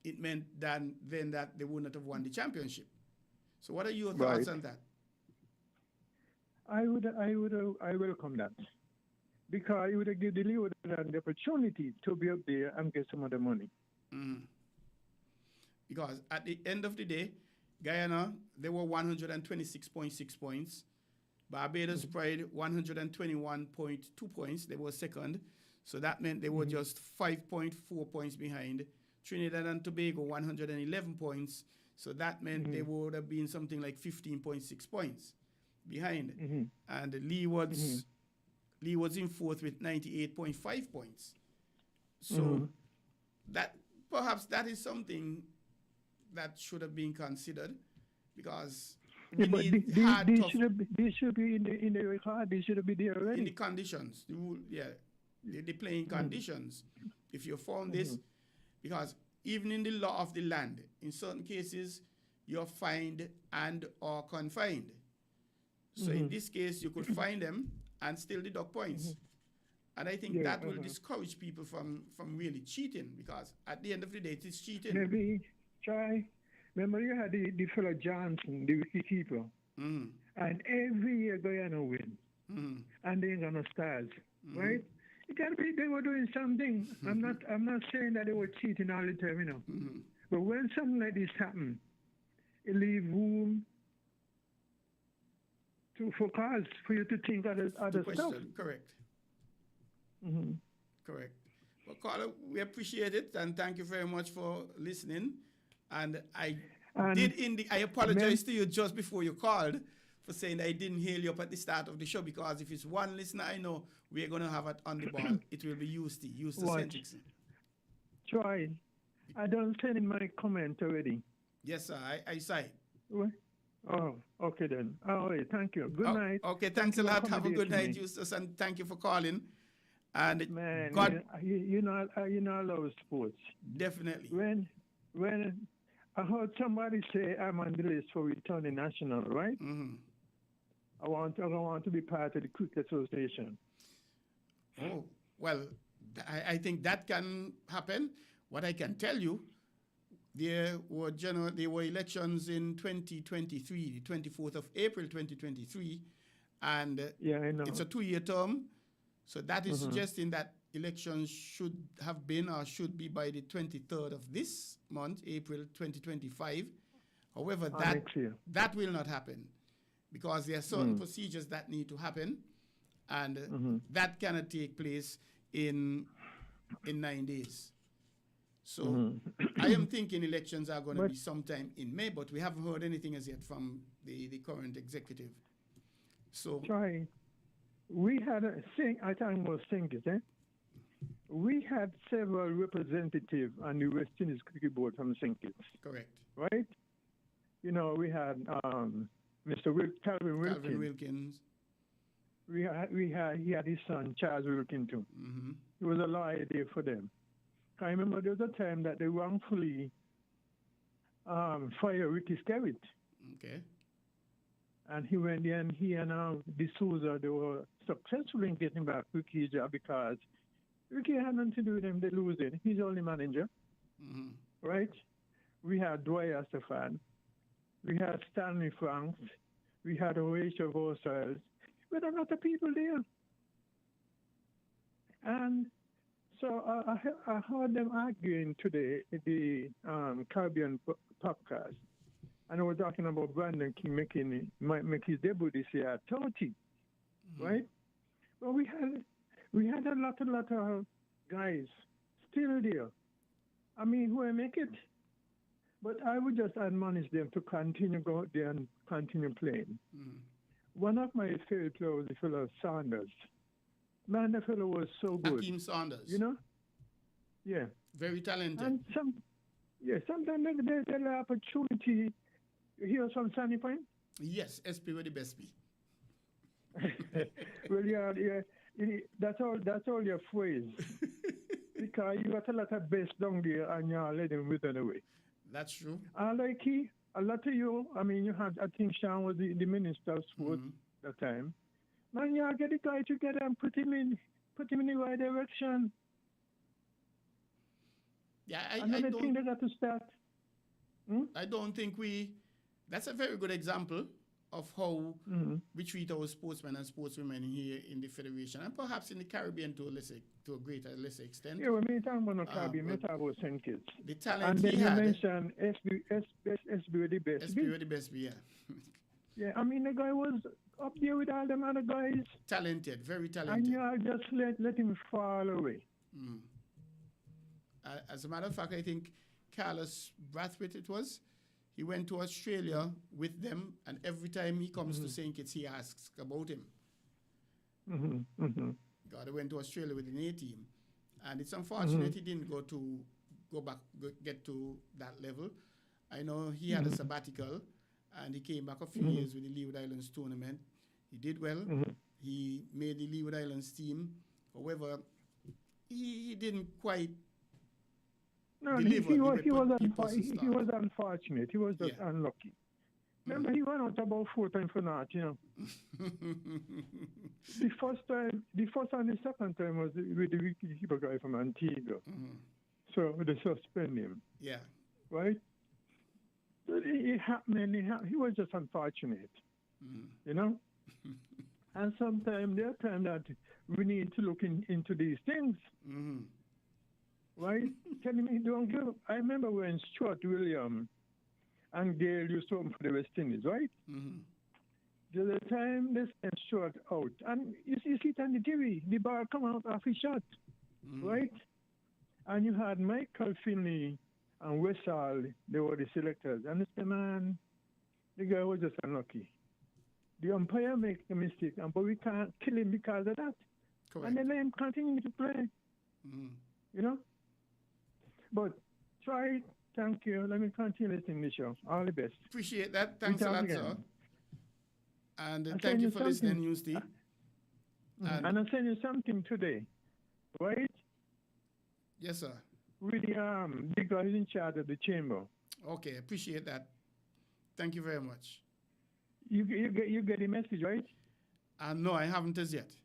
it meant then that they would not have won the championship. So what are your thoughts on that? I welcome that. Because it would give the leader the opportunity to be up there and get some of the money. Because at the end of the day, Guyana, they were 126.6 points. Barbados Pride, 121.2 points. They were second. So that meant they were just 5.4 points behind. Trinidad and Tobago, 111 points. So that meant they would have been something like 15.6 points behind. And Leeward's in fourth with 98.5 points. So that perhaps that is something that should have been considered, because we need hard, tough They should be in the record. They should be there already. in the conditions, the rule, the playing conditions. If you found this, because even in the law of the land, in certain cases, you're fined and or confined. So in this case, you could fine them and still deduct points. And I think that will discourage people from really cheating, because at the end of the day, it is cheating. Maybe try. Remember you had the fellow Johnson, the wicketkeeper, and every year Guyana win, and they ain't got no stars, right? It can be they were doing something. I'm not saying that they were cheating all the time, you know. But when something like this happens, it leaves room for you to think other stuff. Correct. Correct. Well, Carla, we appreciate it, and thank you very much for listening. And I apologize to you just before you called for saying I didn't hail you up at the start of the show, because if it's one listener I know we're going to have it on the ball, it will be Eustace Hendrickson. Troy, I don't send in my comment already. Yes, sir. I saw it. What? Oh, okay then. All right, thank you. Good night. Okay, thanks a lot. Have a good night, Eustace, and thank you for calling. And man, God, you know I love sports. Definitely. When I heard somebody say I'm on the list for returning national, right? I want to be part of the Cricket Association. Oh, well, I think that can happen. What I can tell you, there were elections in 2023, the 24th of April 2023, and I know. It's a 2-year term. So that is suggesting that elections should have been or should be by the 23rd of this month, April 2025. However, that will not happen, because there are certain procedures that need to happen, and that cannot take place in 9 days. So I am thinking elections are going to be sometime in May, but we haven't heard anything as yet from the current executive. So we had I think it was Sinkers, we had several representatives on the West Indies Cricket Board from Sinkers. Correct. Right? You know, we had Mr. Calvin Wilkins. He had his son, Charles Wilkins, too. He was a lawyer there for them. I remember there was a time that they wrongfully fired Ricky Skerritt. Okay. And he went there, and he and D'Souza, they were successful in getting back Ricky's job, because Ricky had nothing to do with him. They lose it. He's only manager. Right? We had Dwyer Stefan. We had Stanley Franks. We had Horatio Vosels. We had a lot of people there. And so I heard them arguing today in the Caribbean podcast. And we're talking about Brandon King might make his debut this year at 30, right? Well, we had a lot of guys still there. I mean, who will make it? But I would just admonish them to continue go out there and continue playing. One of my favorite players was the fellow Saunders. Man, the fellow was so good. Hakeem Saunders. You know? Yeah. Very talented. And sometimes they have opportunity. You hear from Sunny Point? Yes, SP with the best be. Well, yeah, that's all your phrase. Because you got a lot of best down there, and you're letting them wither away. That's true. Like a lot of you, I mean, you had, I think Sean was the minister of sport that time. Man, you get the guy together and put him in the right direction. Yeah, I don't think they got to start. I don't think that's a very good example of how we treat our sportsmen and sportswomen here in the Federation, and perhaps in the Caribbean to a greater lesser extent. Yeah, we talk about the Caribbean, we talk about St. Kitts. The talent and then he had. you mentioned SB with the best. SB with the best, yeah. Yeah, I mean, the guy was up there with all them other guys. Talented, very talented. And you just let him fall away. As a matter of fact, I think Carlos Brathwaite he went to Australia with them, and every time he comes to St. Kitts, he asks about him. God, he went to Australia with an A team, and it's unfortunate he didn't get to that level. I know he had a sabbatical, and he came back a few years with the Leeward Islands tournament. He did well. He made the Leeward Islands team. However, he didn't quite. No, he was unfortunate. He was just unlucky. Remember, he went out about 4 times for that, you know. The first and the second time was with the wicketkeeper guy from Antigua. So they suspend him, Yeah. right? But it happened. He was just unfortunate, you know. And sometimes there are times that we need to look into these things, right? Telling me, don't give. I remember when Stuart Williams and Gale used to open for the West Indies, right? The other time they sent Stuart out, and you see it on the TV, the ball come out off his shot, right? And you had Michael Finley and Westall, they were the selectors. And they said, man, the guy was just unlucky. The umpire makes a mistake, but we can't kill him because of that. Correct. And they let him continue to play, you know? But try, thank you. Let me continue listening to the show. All the best. Appreciate that. Thanks a lot, again. sir. And I'll thank send you you for something. listening, News T. And I'll send you something today, right? Yes, sir. With the guy who's in charge of the chamber. Okay, appreciate that. Thank you very much. You get the message, right? No, I haven't as yet.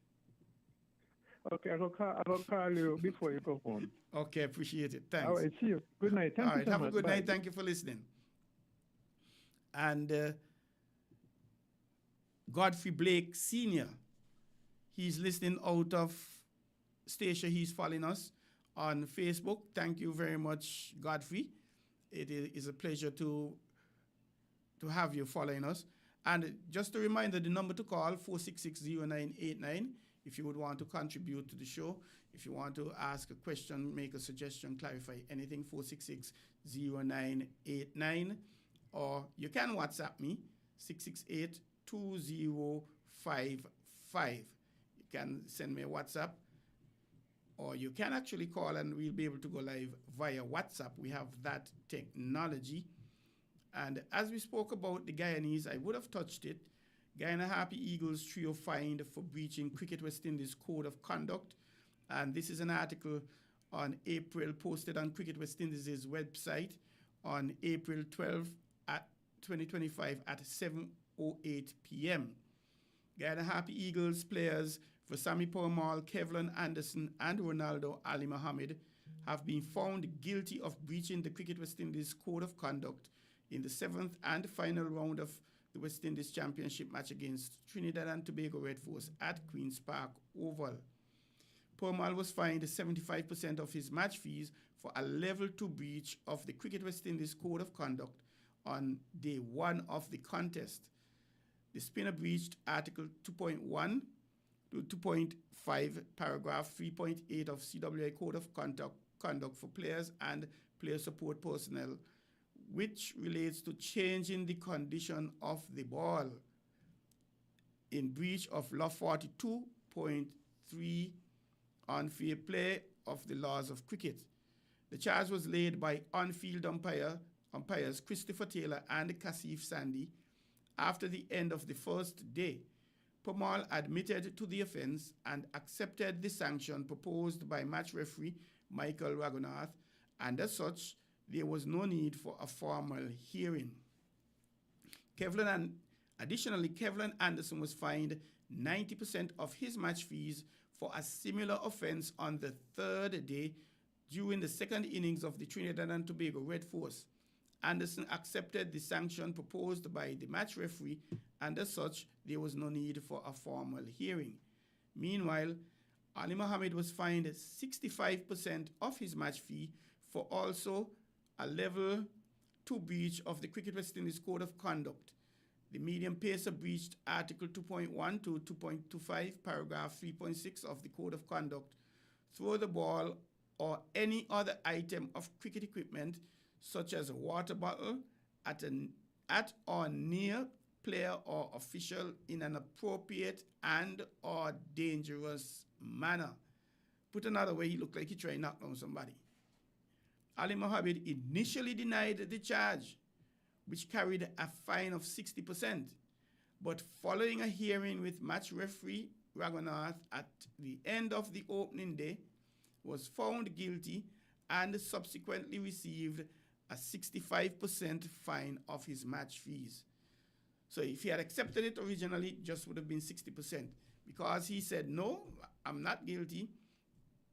Okay, I'll call you before you go home. Okay, appreciate it. Thanks. All right, see you. Good night. Thank All you right, so have much. a good Bye. night. Thank you for listening. And Godfrey Blake Sr., he's listening out of Stacia. He's following us on Facebook. Thank you very much, Godfrey. It is a pleasure to have you following us. And just a reminder, the number to call, 466-0989, if you would want to contribute to the show. If you want to ask a question, make a suggestion, clarify anything, 466-0989. Or you can WhatsApp me, 668-2055. You can send me a WhatsApp. Or you can actually call and we'll be able to go live via WhatsApp. We have that technology. And as we spoke about the Guyanese, I would have touched it. Guyana Happy Eagles trio fined for breaching Cricket West Indies Code of Conduct. And this is an article on April, posted on Cricket West Indies' website on April 12, 2025 at 7:08 p.m. Guyana Happy Eagles players Vasami Pormal, Kevlin Anderson, and Ronaldo Ali Mohammed have been found guilty of breaching the Cricket West Indies Code of Conduct in the 7th and final round of the West Indies Championship match against Trinidad and Tobago Red Force at Queen's Park Oval. Pormal was fined 75% of his match fees for a level 2 breach of the Cricket West Indies Code of Conduct on day 1 of the contest. The spinner breached Article 2.1 to 2.5, paragraph 3.8 of CWI Code of Conduct for players and player support personnel, which relates to changing the condition of the ball in breach of Law 42.3 unfair play of the laws of cricket. The charge was laid by on-field umpires Christopher Taylor and Kasif Sandy after the end of the first day. Pormal admitted to the offense and accepted the sanction proposed by match referee Michael Raghunath, and as such, there was no need for a formal hearing. Additionally, Kevlin Anderson was fined 90% of his match fees for a similar offense on the third day during the second innings of the Trinidad and Tobago Red Force. Anderson accepted the sanction proposed by the match referee, and as such, there was no need for a formal hearing. Meanwhile, Ali Mohammed was fined 65% of his match fee for also a level 2 breach of the Cricket West Indies Code of Conduct. The medium pacer breached Article 2.1 to 2.25, paragraph 3.6 of the Code of Conduct. Throw the ball or any other item of cricket equipment, such as a water bottle, at or near player or official in an appropriate and or dangerous manner. Put another way, he looked like he tried to knock down somebody. Ali Mohammed initially denied the charge, which carried a fine of 60%. But following a hearing with match referee Raghunath at the end of the opening day, was found guilty and subsequently received a 65% fine of his match fees. So if he had accepted it originally, it just would have been 60%. Because he said, no, I'm not guilty.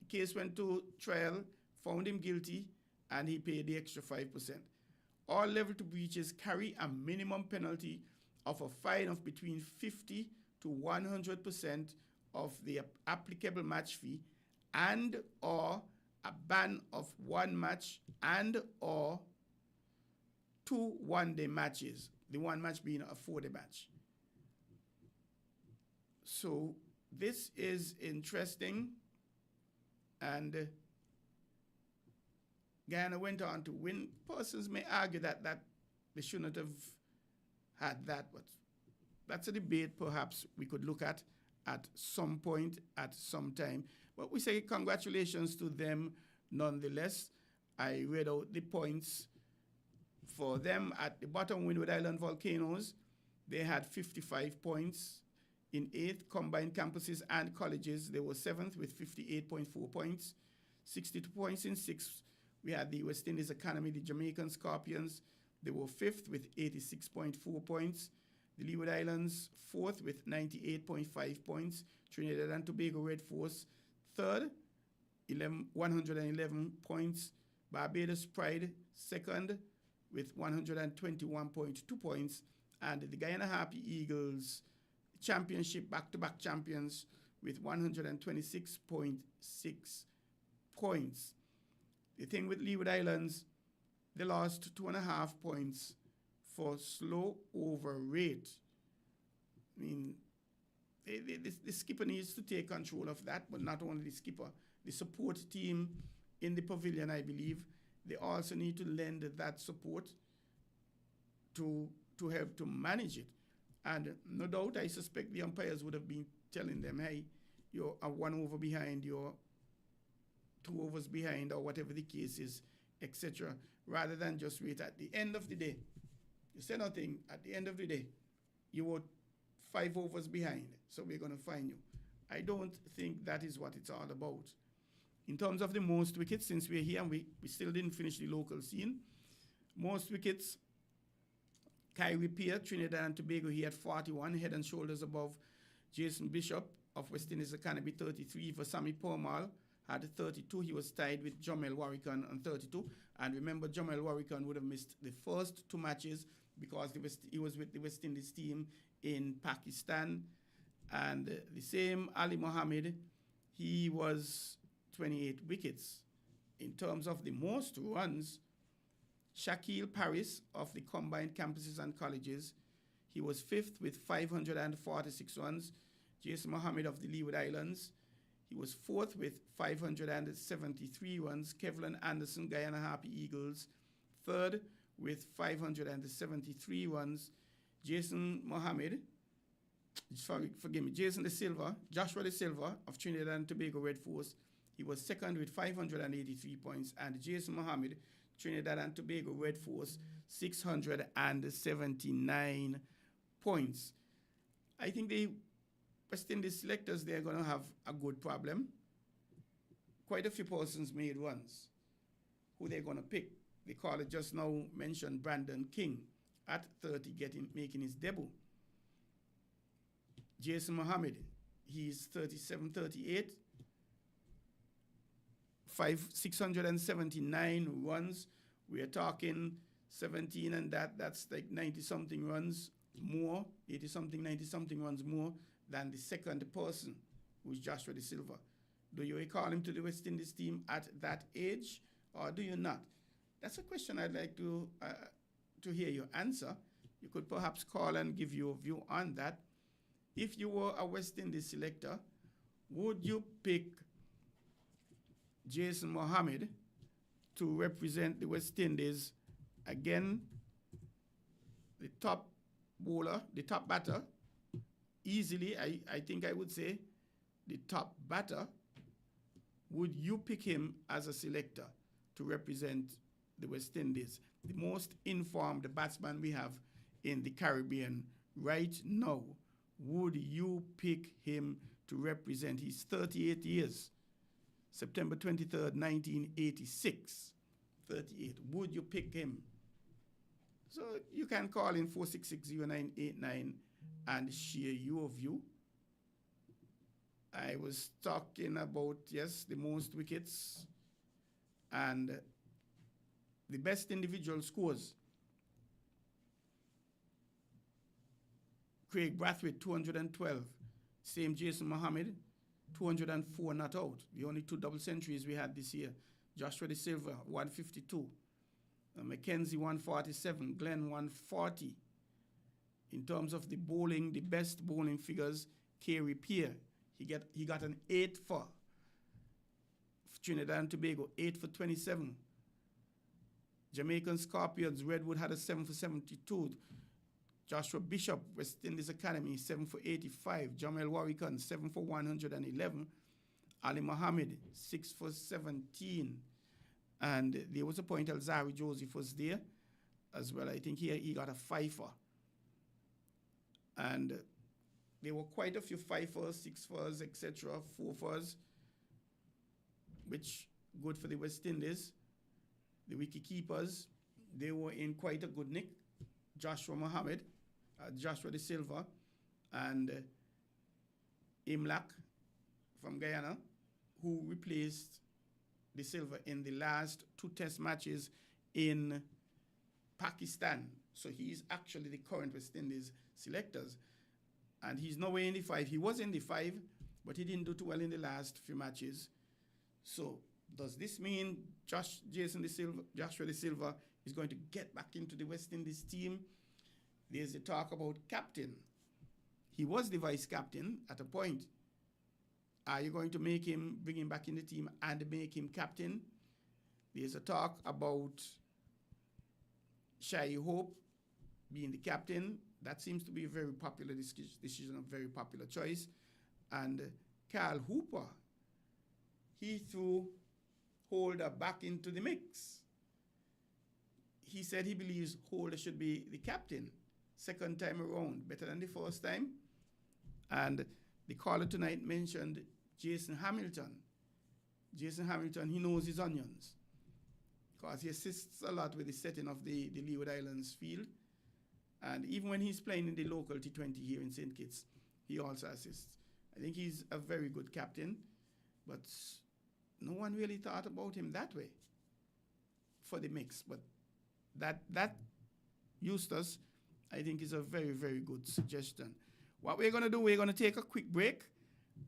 The case went to trial, found him guilty, and he paid the extra 5%. All level 2 breaches carry a minimum penalty of a fine of between 50 to 100% of the applicable match fee and or a ban of one match and or 2 one-day matches, the one match being a 4-day match. So this is interesting, and Guyana went on to win. Persons may argue that they shouldn't have had that, but that's a debate perhaps we could look at some point, at some time. But we say congratulations to them nonetheless. I read out the points for them. At the bottom, Windward Island Volcanoes, they had 55 points. In 8th, combined campuses and colleges, they were 7th with 58.4 points. 62 points in 6th. We had the West Indies Academy, the Jamaican Scorpions. They were 5th with 86.4 points. The Leeward Islands, 4th with 98.5 points. Trinidad and Tobago Red Force, 3rd, 111 points. Barbados Pride, 2nd with 121.2 points. And the Guyana Happy Eagles, championship, back-to-back champions, with 126.6 points. The thing with Leeward Islands, they lost 2.5 points for slow over rate. I mean, the skipper needs to take control of that, but not only the skipper, the support team in the pavilion, I believe, they also need to lend that support to help to manage it. And no doubt, I suspect the umpires would have been telling them, hey, you're a 1 over behind, you're 2 overs behind, or whatever the case is, etc., rather than just wait at the end of the day. You say nothing, at the end of the day, you were 5 overs behind, so we're going to fine you. I don't think that is what it's all about. In terms of the most wickets, since we're here and we still didn't finish the local scene, most wickets, Kyrie Pierre, Trinidad and Tobago, he had 41, head and shoulders above Jason Bishop of West Indies Academy, 33. Vasami Pormal had 32. He was tied with Jamel Warrican on 32. And remember, Jamel Warrican would have missed the first 2 matches because he was with the West Indies team in Pakistan. And the same Ali Mohammed, he was 28 wickets. In terms of the most runs, Shaquille Paris of the combined campuses and colleges, he was 5th with 546 runs. Jason Mohammed of the Leeward Islands, he was 4th with 573 runs. Kevlin Anderson, Guyana Happy Eagles, 3rd with 573 runs. Jason Mohammed, forgive me, Jason De Silva, Joshua De Silva of Trinidad and Tobago Red Force, he was 2nd with 583 points. And Jason Mohammed, Trinidad and Tobago Red Force, 679 points. I think the West Indies selectors, they're going to have a good problem. Quite a few persons made runs. Who they're going to pick? The caller just now mentioned Brandon King at 30, making his debut. Jason Mohammed, he's 37, 38. 679 runs. We are talking 17 and that's like 90-something runs more, 80-something, 90-something runs more than the second person, who's Joshua De Silva. Do you recall him to the West Indies team at that age, or do you not? That's a question I'd like to hear your answer. You could perhaps call and give your view on that. If you were a West Indies selector, would you pick Jason Mohammed to represent the West Indies? Again, the top bowler, the top batter, easily, I think I would say, the top batter. Would you pick him as a selector to represent the West Indies? The most informed batsman we have in the Caribbean right now. Would you pick him to represent? He's 38 years. September 23rd, 1986. 38. Would you pick him? So you can call in 4660989 and share your view. I was talking about, yes, the most wickets and the best individual scores. Craig Brathwaite, 212. Same Jason Mohammed, 204 not out. The only 2 double centuries we had this year. Joshua De Silva, 152. Mackenzie, 147. Glenn, 140. In terms of the bowling, the best bowling figures, Kerry Pierre, he got an 8 for Trinidad and Tobago, 8 for 27. Jamaican Scorpions, Redwood had a 7 for 72. Joshua Bishop, West Indies Academy, 7 for 85. Jamel Warrican, 7 for 111. Ali Mohammed, 6 for 17. And there was a point Alzari Joseph was there as well. I think he got a 5-for. And there were quite a few 5-fors, 6-fors, etc., 4-fors, which good for the West Indies. The wicket-keepers, they were in quite a good nick. Joshua Mohammed, Joshua De Silva, and Imlak from Guyana, who replaced De Silva in the last 2 test matches in Pakistan. So he's actually the current West Indies selectors. And he's nowhere in the 5. He was in the 5, but he didn't do too well in the last few matches. So does this mean Joshua De Silva is going to get back into the West Indies team? There's a talk about captain. He was the vice captain at a point. Are you going to bring him back in the team and make him captain? There's a talk about Shai Hope being the captain. That seems to be a very popular decision, a very popular choice. And Carl Hooper, he threw Holder back into the mix. He said he believes Holder should be the captain second time around, better than the first time. And the caller tonight mentioned Jason Hamilton. Jason Hamilton, he knows his onions because he assists a lot with the setting of the Leeward Islands field. And even when he's playing in the local T20 here in St. Kitts, he also assists. I think he's a very good captain, but no one really thought about him that way for the mix. But that Eustace, I think, is a very, very good suggestion. What we're going to do, we're going to take a quick break,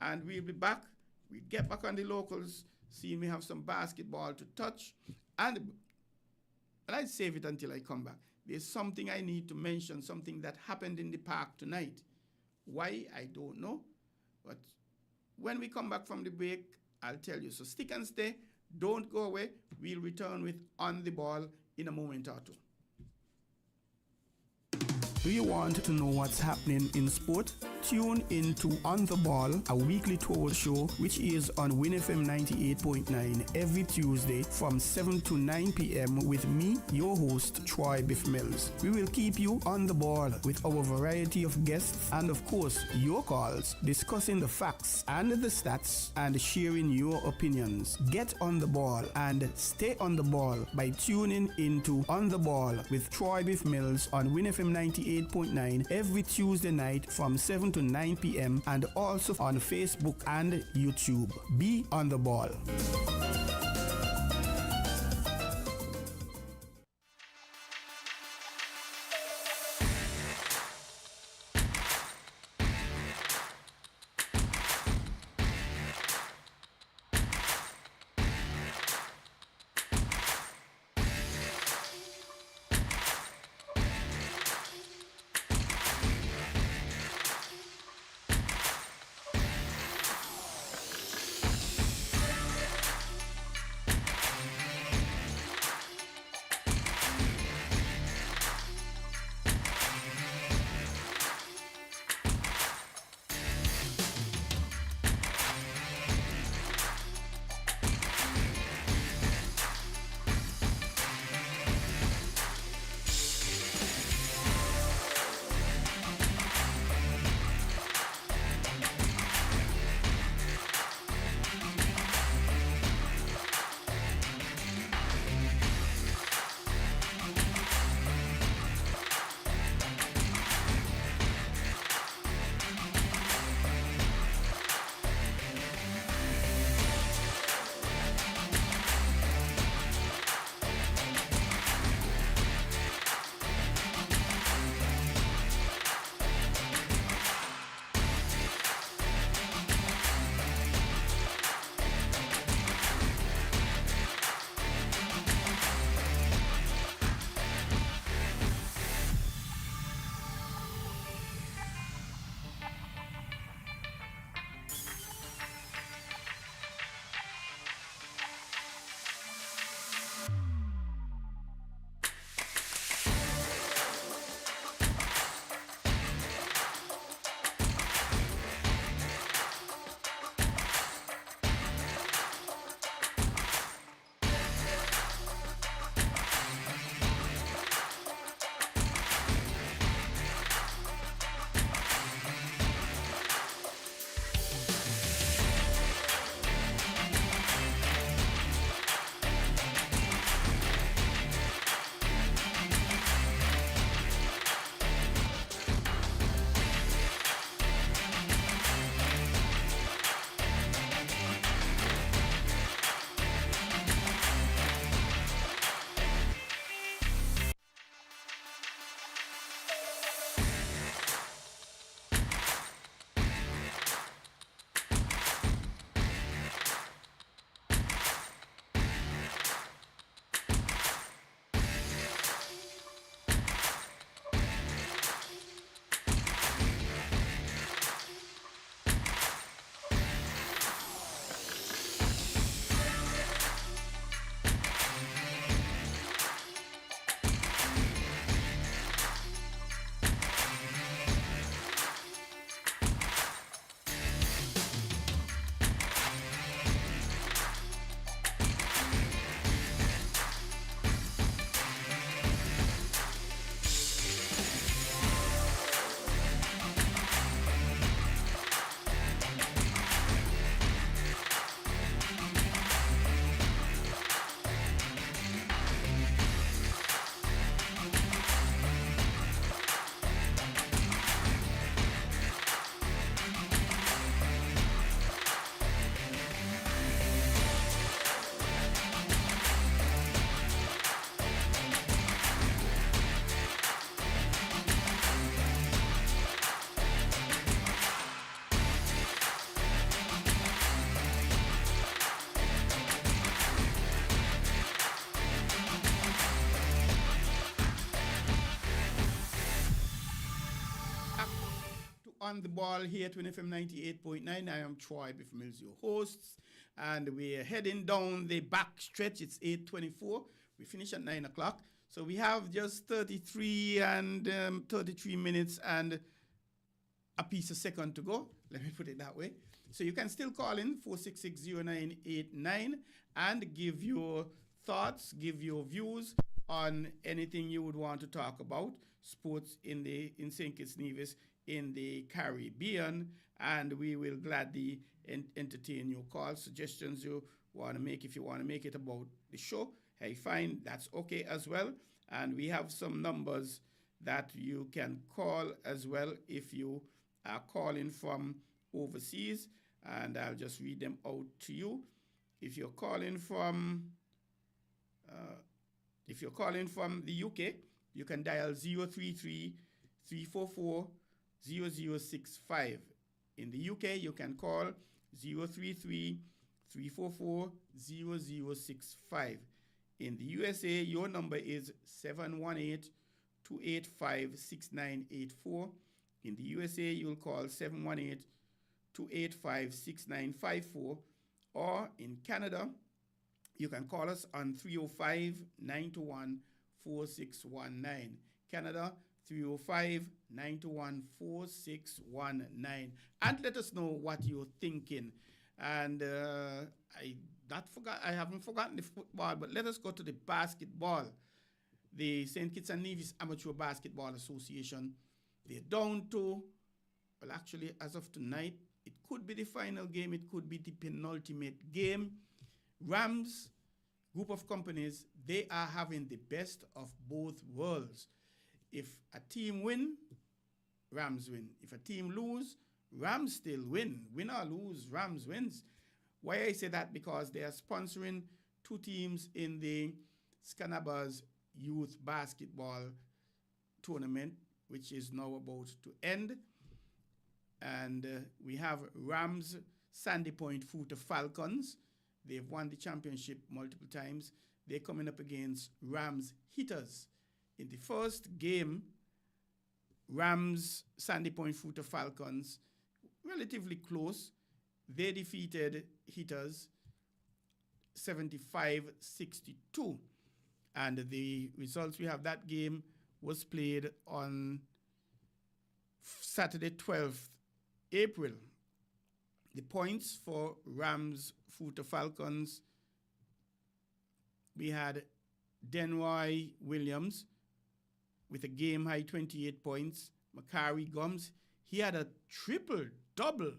and we'll be back. We'll get back on the locals, seeing we have some basketball to touch. And I'll save it until I come back. There's something I need to mention, something that happened in the park tonight. Why, I don't know. But when we come back from the break, I'll tell you. So stick and stay. Don't go away. We'll return with On the Ball in a moment or two. Do you want to know what's happening in sport? Tune in to On the Ball, a weekly tour show which is on WINN FM 98.9 every Tuesday from 7 to 9 p.m. with me, your host, Troy Bif Mills. We will keep you on the ball with our variety of guests and, of course, your calls, discussing the facts and the stats and sharing your opinions. Get on the ball and stay on the ball by tuning into On the Ball with Troy Bif Mills on WINN FM 98.9 every Tuesday night from 7 to 9 p.m. and also on Facebook and YouTube. Be on the ball. on the ball here at WINN FM 98.9. I am Troy Bif Mills, your host, and we're heading down the back stretch. It's 8:24. We finish at 9 o'clock. So we have just 33 minutes and a piece a second to go. Let me put it that way. So you can still call in 4660989 and give your thoughts, give your views on anything you would want to talk about, sports in St. Kitts Nevis, in the Caribbean, and we will gladly entertain your calls, suggestions you want to make. If you want to make it about the show, hey, fine, that's okay as well. And we have some numbers that you can call as well if you are calling from overseas, and I'll just read them out to you. If you're calling from the UK, you can dial 033-344-0065. In the UK, you can call 033-344-0065. In the USA, your number is 718-285-6984. In the USA, you'll call 718-285-6954. Or in Canada, you can call us on 305-921-4619. Canada, 305-921-4619. And let us know what you're thinking. And I haven't forgotten the football, but let us go to the basketball. The St. Kitts and Nevis Amateur Basketball Association, they're down to, well, actually, as of tonight, it could be the final game, it could be the penultimate game. Rams, group of companies, they are having the best of both worlds. If a team win, Rams win. If a team lose, Rams still win. Win or lose, Rams wins. Why I say that? Because they are sponsoring two teams in the Scanabas Youth Basketball Tournament, which is now about to end. And we have Rams Sandy Point Footer Falcons. They've won the championship multiple times. They're coming up against Rams Hitters. In the first game, Rams Sandy Point Footer Falcons, relatively close. They defeated Hitters 75-62. And the results we have, that game was played on Saturday, 12th April. The points for Rams Footer Falcons, we had Denroy Williams with a game-high 28 points. Macari Gums, he had a triple-double.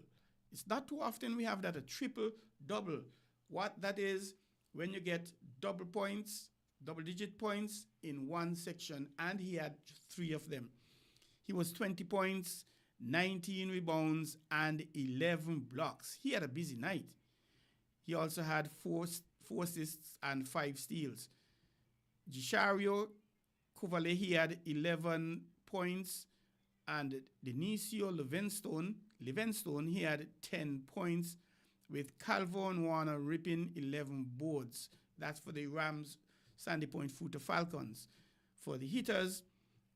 It's not too often we have that, a triple-double. What that is, when you get double points, double-digit points in one section, and he had 3 of them. He was 20 points, 19 rebounds, and 11 blocks. He had a busy night. He also had 4 assists and 5 steals. Gishario Kovale, he had 11 points, and Denisio Livingstone, he had 10 points, with Calvin Warner ripping 11 boards. That's for the Rams Sandy Point Footer Falcons. For the Hitters,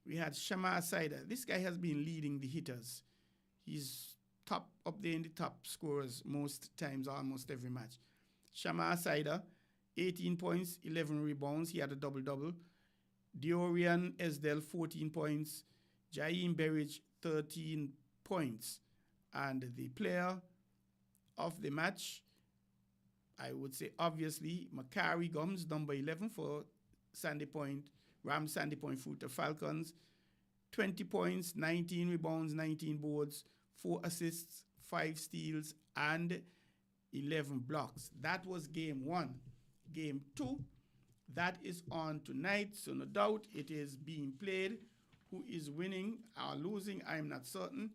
we had Shamar Sider. This guy has been leading the Hitters. He's up there in the top scorers most times, almost every match. Shamar Sider, 18 points, 11 rebounds. He had a double-double. Diorian Esdell, 14 points. Jaim Berridge, 13 points. And the player of the match, I would say, obviously, Macari Gums, number 11 for Rams Sandy Point Footer Falcons. 20 points, 19 rebounds, 19 boards, 4 assists, 5 steals, and 11 blocks. That was game 1. Game 2, that is on tonight, so no doubt it is being played. Who is winning or losing, I'm not certain.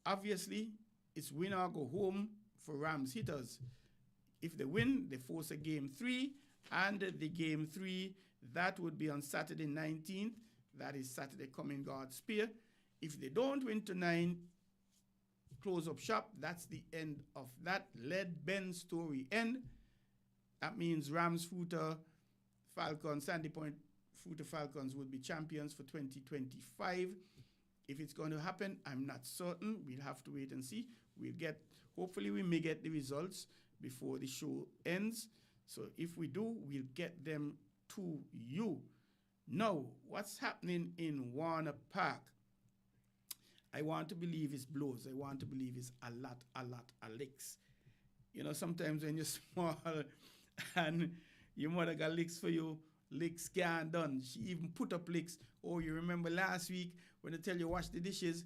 Obviously, it's win or go home for Rams Hitters. If they win, they force a game 3, and the game 3, that would be on Saturday 19th. That is Saturday coming God Spear. If they don't win tonight, close up shop. That's the end of that. Let Ben's story end. That means Rams Footer Falcons, Sandy Point Footer Falcons will be champions for 2025. If it's going to happen, I'm not certain. We'll have to wait and see. Hopefully we may get the results before the show ends. So if we do, we'll get them to you. Now, what's happening in Warner Park? I want to believe it's blows. I want to believe it's a lot of licks. You know, sometimes when you're small and your mother got licks for you, licks can't done. She even put up licks. Oh, you remember last week when they tell you wash the dishes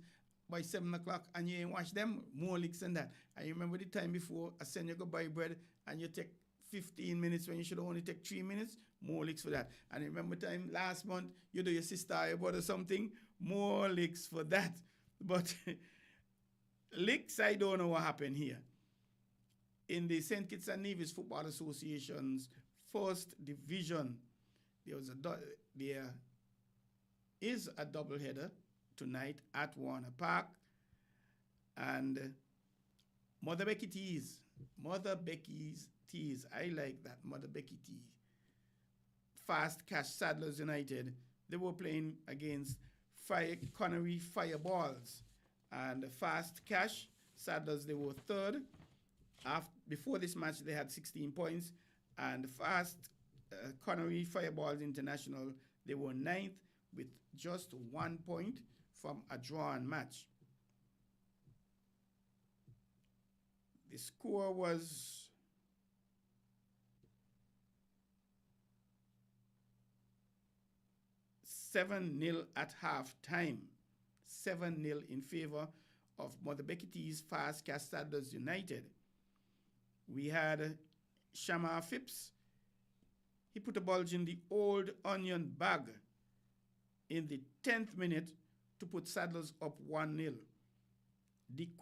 by 7 o'clock and you ain't wash them? More licks than that. I remember the time before I send you go buy bread and you take 15 minutes when you should only take 3 minutes? More licks for that. And remember time last month you do your sister or your brother something? More licks for that. But licks, I don't know what happened here. In the St. Kitts and Nevis Football Association's first division, there is a doubleheader tonight at Warner Park. And Mother Becky's Tees, I like that, Mother Becky Tees. Fast Cash Saddlers United, they were playing against Connery Fireballs. And Fast Cash Saddlers, they were third. Before this match, they had 16 points. And Connery Fireballs International, they were ninth with just 1 point from a drawn match. The score was 7-0 at half-time. 7-0 in favor of Mother Becky's Fast Cash Saddlers United. We had Shamar Phipps. He put a bulge in the old onion bag in the 10th minute to put Saddlers up 1-0.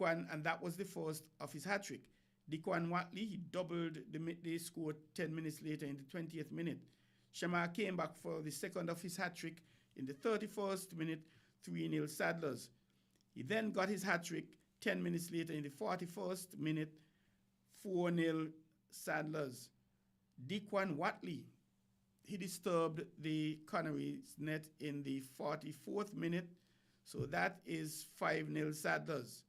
And that was the first of his hat-trick. Dequan Watley, he doubled the score 10 minutes later in the 20th minute. Shamar came back for the second of his hat-trick in the 31st minute, 3-0 Saddlers. He then got his hat-trick 10 minutes later in the 41st minute, 4-0 Saddlers. Dequan Watley, he disturbed the Connery's net in the 44th minute, so that is 5-0 Saddlers.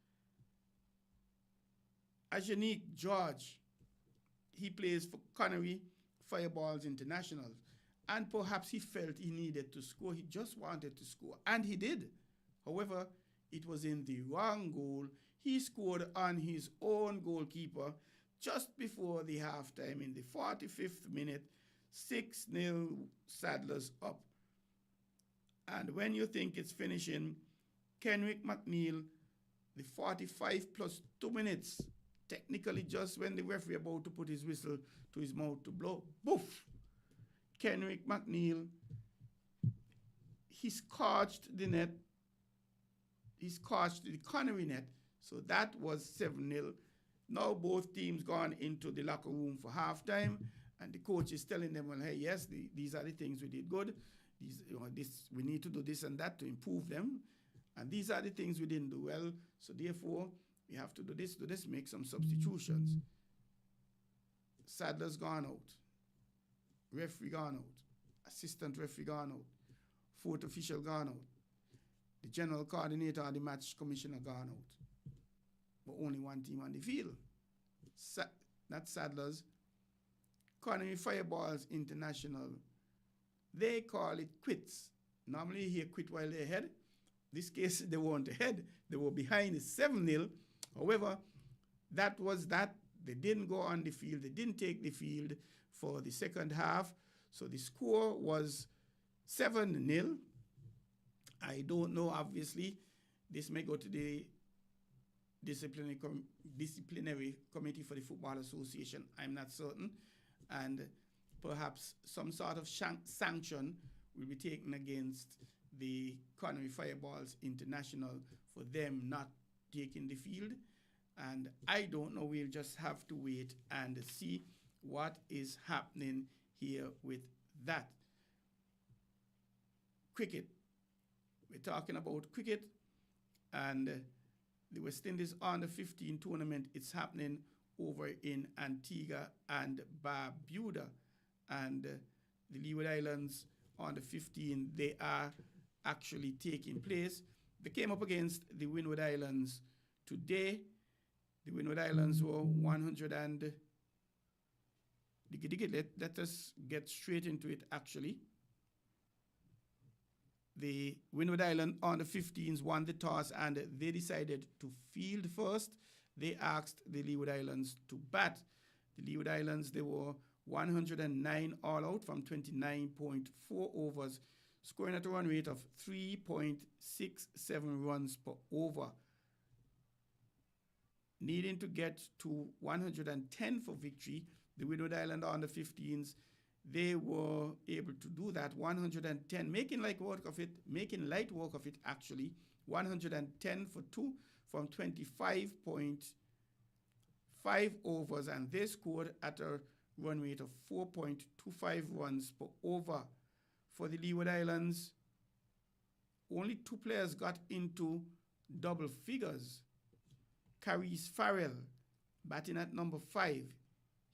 Ajanique George, he plays for Connery Fireballs International, and perhaps he felt he needed to score. He just wanted to score, and he did. However, it was in the wrong goal. He scored on his own goalkeeper just before the halftime in the 45th minute, 6-0 Saddlers up. And when you think it's finishing, Kenrick McNeil, the 45 plus 2 minutes, technically just when the referee about to put his whistle to his mouth to blow, boof! Kenrick McNeil, he scorched the net. He scorched the Connery net, so that was 7-0. Now both teams gone into the locker room for halftime, and the coach is telling them, well, hey, yes, these are the things we did good. We need to do this and that to improve them. And these are the things we didn't do well, so therefore, we have to do this, make some substitutions. Saddler's gone out. Referee gone out. Assistant referee gone out. Fourth official gone out. The general coordinator or the match commissioner gone out. But only one team on the field. Not Saddlers. Connery Fireballs International. They call it quits. Normally you hear quit while they're ahead. This case, they weren't ahead. They were behind 7-0. However, that was that. They didn't go on the field. They didn't take the field for the second half. So the score was 7-0. I don't know, obviously. This may go to the disciplinary committee for the Football Association. I'm not certain. And perhaps some sort of sanction will be taken against the Connery Fireballs International for them not taking the field. And I don't know, we'll just have to wait and see what is happening here with that. Cricket. We're talking about cricket, and the West Indies Under 15 tournament, it's happening over in Antigua and Barbuda. And the Leeward Islands Under 15, they are actually taking place. They came up against the Windward Islands today. The Windward Islands were 100 and... Let us get straight into it, actually. The Windward Island on the 15s won the toss, and they decided to field first. They asked the Leeward Islands to bat. The Leeward Islands, they were 109 all out from 29.4 overs, scoring at a run rate of 3.67 runs per over. Needing to get to 110 for victory, the Windward Island on the 15s, they were able to do that, 110, making light work of it actually, 110 for 2 from 25.5 overs, and they scored at a run rate of 4.25 runs per over. For the Leeward Islands, only 2 players got into double figures. Caris Farrell, batting at number 5.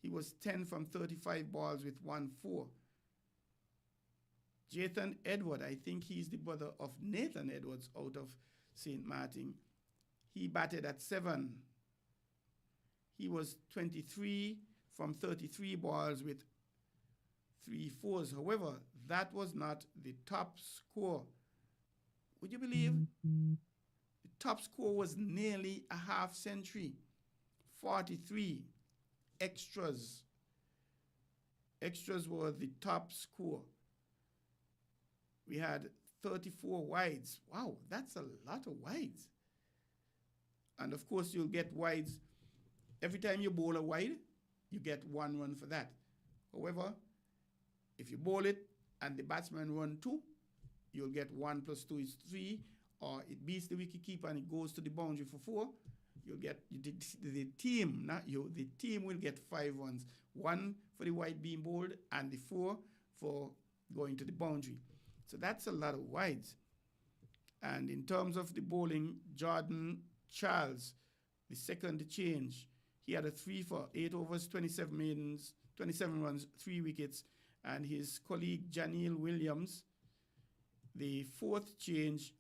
He was 10 from 35 balls with 1-4. Jathan Edward, I think he's the brother of Nathan Edwards out of St. Martin. He batted at 7. He was 23 from 33 balls with 3 4s. However, that was not the top score. Would you believe? The top score was nearly a half century, 43. Extras were the top score. We had 34 wides. Wow, that's a lot of wides. And of course, you'll get wides. Every time you bowl a wide, you get 1 run for that. However, if you bowl it and the batsman run 2, you'll get 1 plus 2 is 3, or it beats the wicketkeeper and it goes to the boundary for 4. You'll get the team, not you. The team will get 5 runs. 1 for the wide being bowled and the 4 for going to the boundary. So that's a lot of wides. And in terms of the bowling, Jordan Charles, the second change, he had a 3 for 8 overs, 27 runs, 3 wickets. And his colleague Janiel Williams, the fourth change,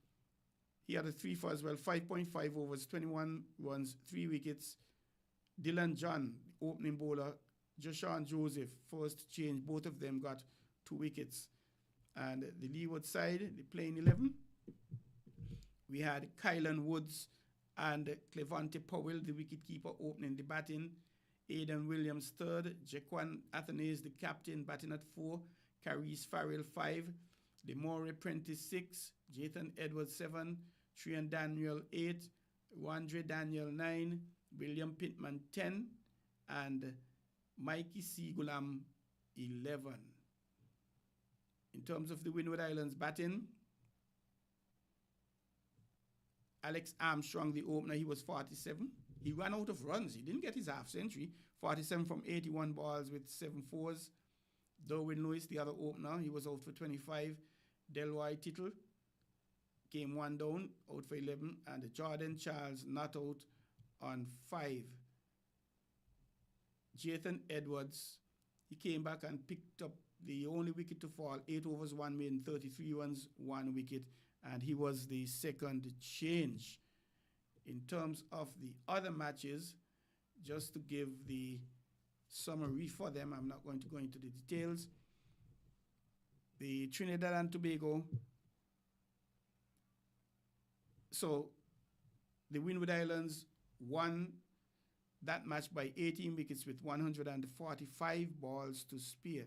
he had a 3 for as well, 5.5 overs, 21 runs, 3 wickets. Dylan John, the opening bowler, Joshawn Joseph, first change, both of them got 2 wickets. And the Leeward side, the playing 11, we had Kylan Woods and Clevante Powell, the wicketkeeper, opening the batting. Aidan Williams third, Jaquan Athanase, the captain, batting at 4, Caris Farrell 5, Demore Prentice 6, Jathan Edwards 7, Trian Daniel 8, Wandre Daniel 9, William Pittman 10, and Mikey Segulam 11. In terms of the Windward Islands batting, Alex Armstrong, the opener, he was 47. He ran out of runs. He didn't get his half century. 47 from 81 balls with 7 4s. Derwin Lewis, the other opener, he was out for 25. Delroy Tittle came 1 down, out for 11. And Jordan Charles not out on 5. Jathan Edwards, he came back and picked up the only wicket to fall. 8 overs, 1 maiden, 33 runs, 1 wicket. And he was the second change. In terms of the other matches, just to give the summary for them, I'm not going to go into the details. The Trinidad and Tobago, so the Windward Islands won that match by 18 wickets with 145 balls to spare.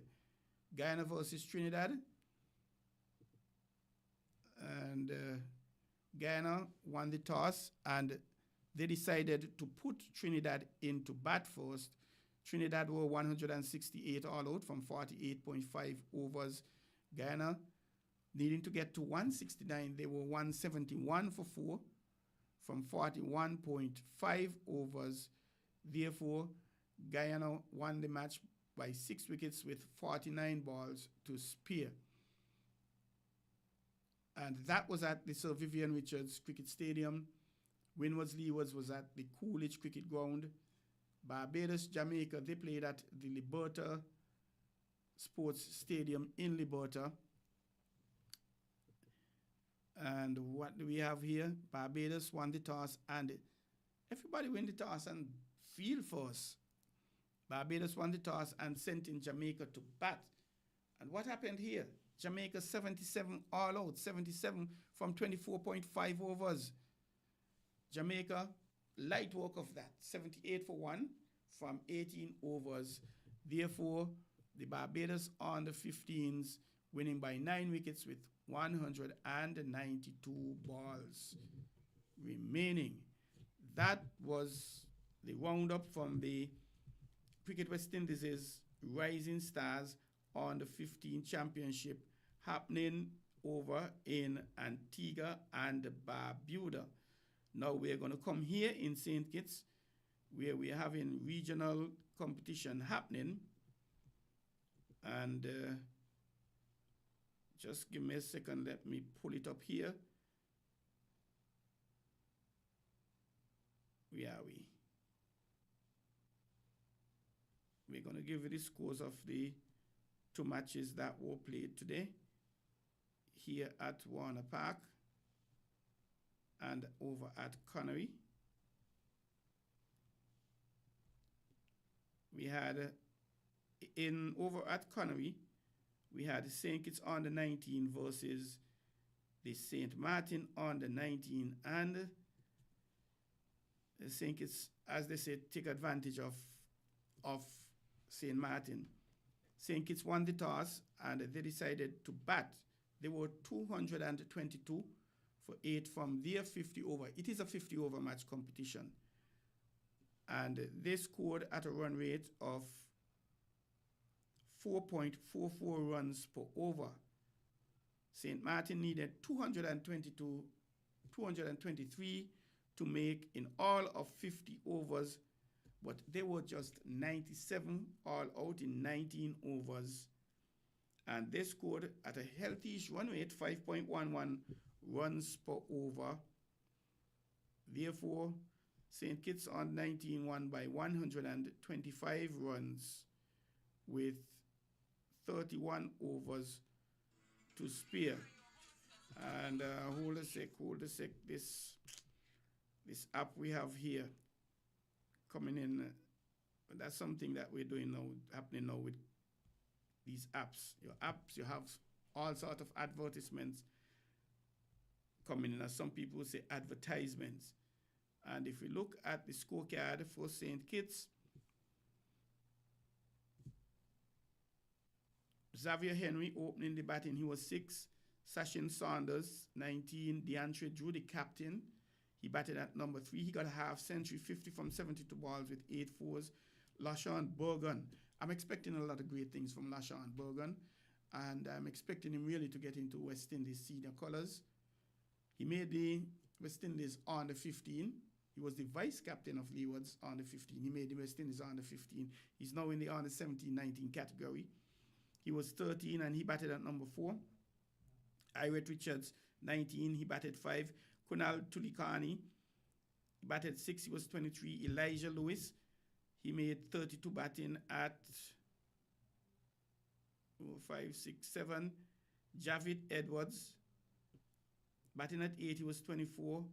Guyana versus Trinidad, and Guyana won the toss, and they decided to put Trinidad into bat first. Trinidad were 168 all out from 48.5 overs. Guyana, needing to get to 169, they were 171 for 4 from 41.5 overs. Therefore, Guyana won the match by 6 wickets with 49 balls to spare. And that was at the Sir Vivian Richards Cricket Stadium. Windward's Leewards was at the Coolidge Cricket Ground. Barbados, Jamaica, they played at the Liberta Sports Stadium in Liberta. And what do we have here? Barbados won the toss, and everybody win the toss and feel for us. Barbados won the toss and sent in Jamaica to bat. And what happened here? Jamaica 77 all out, 77 from 24.5 overs. Jamaica, light work of that, 78 for 1 from 18 overs. Therefore, the Barbados on the 15s winning by 9 wickets with 192 balls remaining. That was the roundup from the Cricket West Indies' Rising Stars on the 15 championship happening over in Antigua and Barbuda. Now we're going to come here in St. Kitts, where we're having regional competition happening. And just give me a second, let me pull it up here. Where are we? We're going to give you the scores of the 2 matches that were played today here at Warner Park and over at Connery. We had over at Connery, we had St. Kitts on the 19 versus the St. Martin on the 19, and St. Kitts, as they say, take advantage of St. Martin. St. Kitts won the toss and they decided to bat. They were 222 for 8 from their 50 over. It is a 50 over match competition. And they scored at a run rate of 4.44 runs per over. St. Martin needed 223 to make in all of 50 overs, but they were just 97 all out in 19 overs. And they scored at a healthy run rate, 5.11 runs per over. Therefore, St. Kitts on 19 won by 125 runs with 31 overs to spare. And hold a sec. This app we have here coming in, that's something that we're doing now, happening now with these apps. Your apps, you have all sorts of advertisements coming in, as some people say advertisements. And if we look at the scorecard for St. Kitts, Xavier Henry opening the batting, he was 6. Sachin Saunders, 19. DeAndre Drew, the captain, he batted at number 3. He got a half century, 50 from 72 balls with 8 fours. LaShawn Bergen, I'm expecting a lot of great things from LaShawn Bergen, and I'm expecting him really to get into West Indies senior colours. He made the West Indies on the 15. He was the vice captain of Leewards on the 15. He made the West Indies on the 15. He's now in the on the 17-19 category. He was 13 and he batted at number 4. Irate Richards, 19, he batted 5. Kunal Tulikani, he batted 6, he was 23. Elijah Lewis, he made 32 batting at 5, 6, 7. Javid Edwards, batting at 8, he was 24.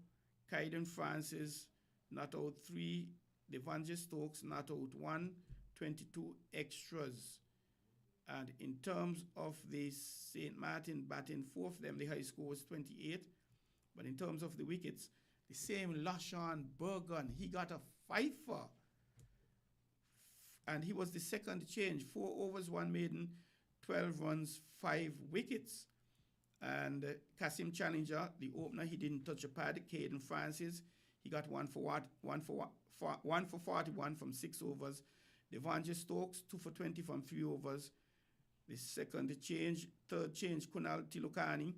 Kaiden Francis, not out 3. Devontae Stokes, not out 1. 22 extras. And in terms of the St. Martin batting 4 of them, the high score was 28. But in terms of the wickets, the same LaShawn Bergen, he got a 5-fer. And he was the second change. 4 overs, 1 maiden, 12 runs, 5 wickets. And Kasim Challenger, the opener, he didn't touch a pad. Caden Francis, he got 1 for 41 from 6 overs. Devontae Stokes, 2 for 20 from 3 overs. The second change, third change, Kunal Tilokani,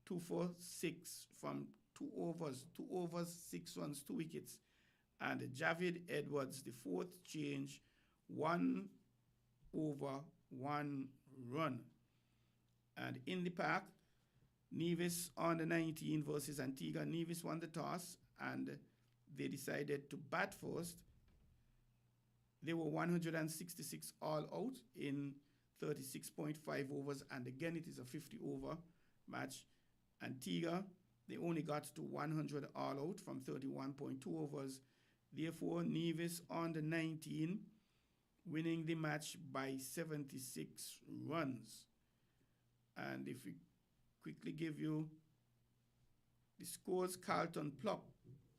2 for 6 from 2 overs. 2 overs, 6 runs, 2 wickets. And Javid Edwards, the fourth change, 1 over, 1 run. And in the park, Nevis on the 19 versus Antigua. Nevis won the toss and they decided to bat first. They were 166 all out in 36.5 overs, and again it is a 50 over match. Antigua They only got to 100 all out from 31.2 overs. Therefore, Nevis on the 19, winning the match by 76 runs. And if we quickly give you the scores, Carlton Pluck,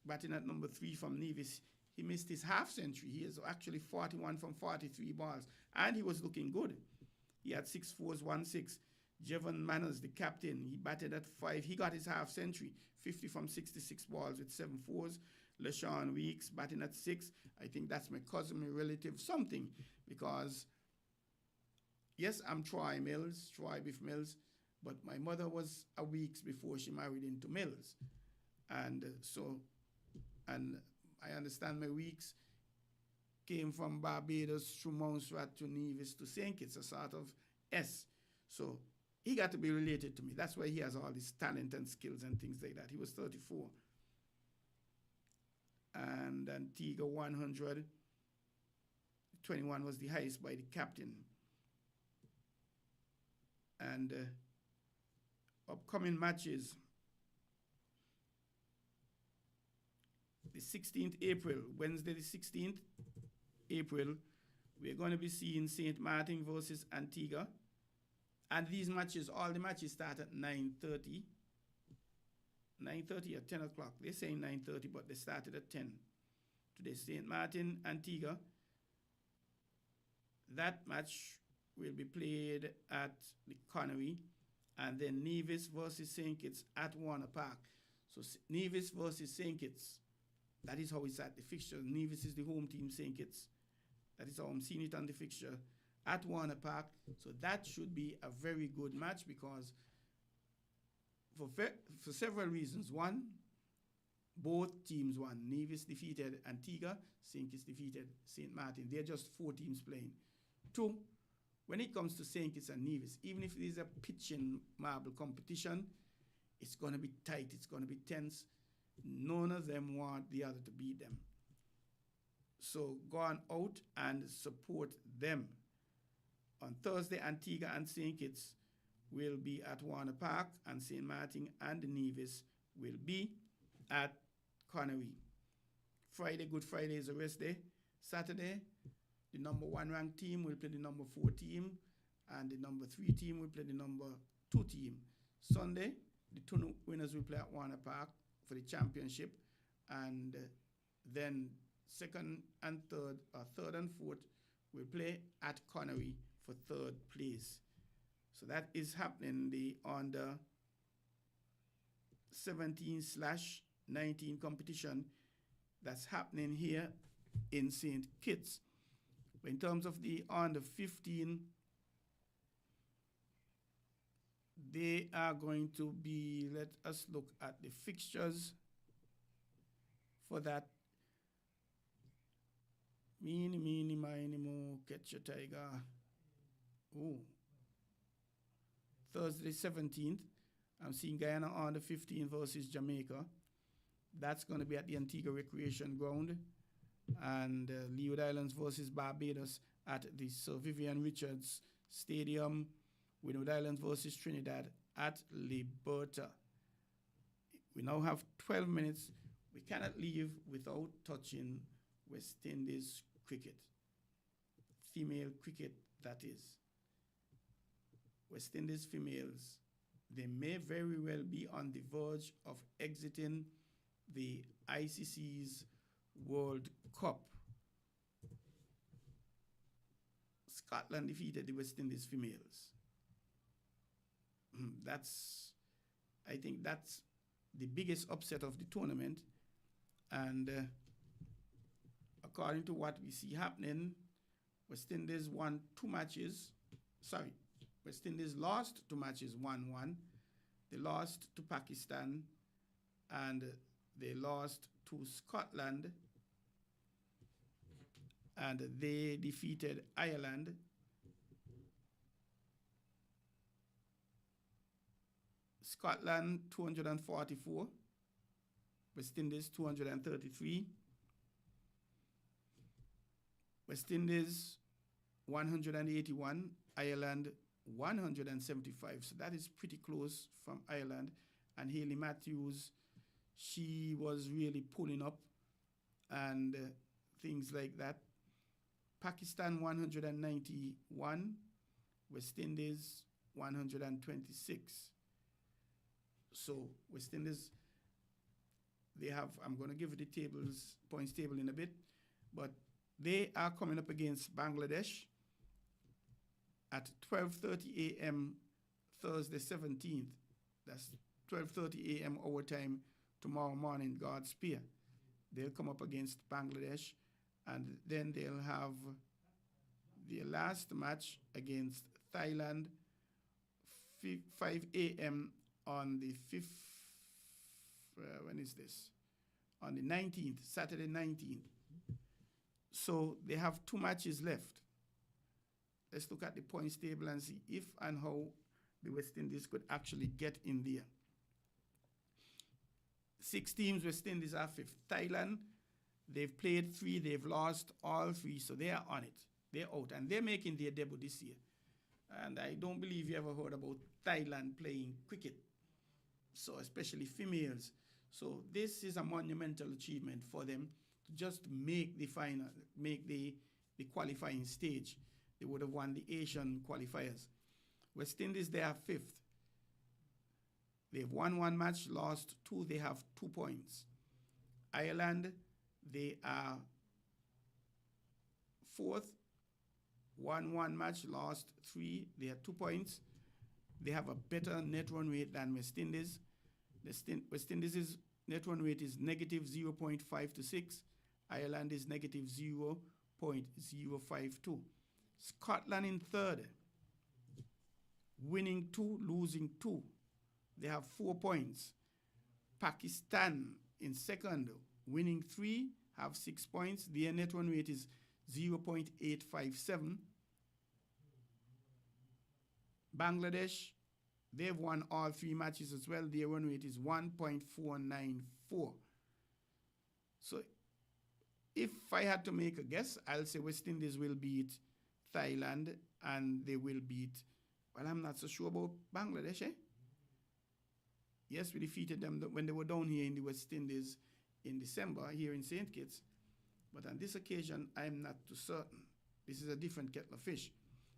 batting at number 3 from Nevis, he missed his half century. He is actually 41 from 43 balls, and he was looking good. He had 6 fours, 1 6. Jevon Manners, the captain, he batted at 5. He got his half century, 50 from 66 balls with 7 fours. LaShawn Weeks batting at 6. I think that's my cousin, my relative, something, because yes, I'm Troy Bif Mills, but my mother was a Weeks before she married into Mills. And and I understand my Weeks came from Barbados through Montserrat to Nevis to St. Kitts, a sort of S. So he got to be related to me. That's why he has all this talent and skills and things like that. He was 34. And Antigua 100. 21 was the highest by the captain. And upcoming matches. The 16th April, Wednesday the 16th April, we're going to be seeing St. Martin versus Antigua. And these matches, all the matches start at 9:30. 9:30 or 10 o'clock. They're saying 9:30, but they started at 10. Today, St. Martin, Antigua. That match will be played at the Connery. And then Nevis versus St. Kitts at Warner Park. So Nevis versus St. Kitts. That is how it's at the fixture. Nevis is the home team, St. Kitts. That is how I'm seeing it on the fixture at Warner Park. So that should be a very good match because for several reasons. One, both teams won. Nevis defeated Antigua, St. Kitts defeated St. Martin. They're just 4 teams playing. 2, when it comes to St. Kitts and Nevis, even if it is a pitching marble competition, it's going to be tight, it's going to be tense. None of them want the other to beat them. So go on out and support them. On Thursday, Antigua and St. Kitts will be at Warner Park, and St. Martin and Nevis will be at Connery. Friday, Good Friday is a rest day. Saturday, the number 1 ranked team will play the number 4 team, and the number 3 team will play the number 2 team. Sunday, the 2 winners will play at Warner Park for the championship, and then second and third, or third and fourth, will play at Connery for 3rd place. So that is happening on the 17/19 competition that's happening here in St. Kitts. In terms of the under 15, they are going to be, let us look at the fixtures for that. Meeny, meeny, miny, mo, catch your tiger. Oh. Thursday, 17th, I'm seeing Guyana on the 15th versus Jamaica. That's going to be at the Antigua Recreation Ground. And Leeward Islands versus Barbados at the Sir Vivian Richards Stadium. Windward Islands versus Trinidad at Liberta. We now have 12 minutes. We cannot leave without touching West Indies cricket. Female cricket, that is. West Indies females, they may very well be on the verge of exiting the ICC's World Cup. Scotland defeated the West Indies females. I think that's the biggest upset of the tournament. And according to what we see happening, West Indies won 2 matches. Sorry, West Indies lost 2 matches, 1-1. They lost to Pakistan, and they lost to Scotland, and they defeated Ireland. Scotland 244, West Indies 233, West Indies 181, Ireland 175. So that is pretty close from Ireland. and Haley Matthews, she was really pulling up and things like that. Pakistan 191, West Indies 126. So West Indies, they have, I'm going to give you the points table in a bit, but they are coming up against Bangladesh at 12:30 a.m. Thursday 17th. That's 12:30 a.m. our time tomorrow morning, God's Spear. They'll come up against Bangladesh, and then they'll have their last match against Thailand, 5 a.m. on the 5th, when is this? On the 19th, Saturday 19th. So they have 2 matches left. Let's look at the points table and see if and how the West Indies could actually get in there. 6 teams, West Indies are 5th. Thailand, they've played 3, they've lost all 3, so they are on it. They're out, and they're making their debut this year. And I don't believe you ever heard about Thailand playing cricket, so especially females. So this is a monumental achievement for them to just make the final, make the qualifying stage. They would have won the Asian qualifiers. West Indies, they are 5th. They've won 1 match, lost 2. They have 2 points. Ireland, they are 4th. Won 1 match, lost 3. They have 2 points. They have a better net run rate than West Indies. West Indies' net run rate is negative 0.526. Ireland is negative 0.052. Scotland in 3rd, winning 2, losing 2. They have 4 points. Pakistan in 2nd, winning 3, have 6 points. Their net run rate is 0.857. Bangladesh, they've won all 3 matches as well. Their run rate is 1.494. So if I had to make a guess, I'll say West Indies will beat Thailand and they will beat, well, I'm not so sure about Bangladesh, eh? Yes, we defeated them when they were down here in the West Indies in December here in St. Kitts. But on this occasion, I'm not too certain. This is a different kettle of fish.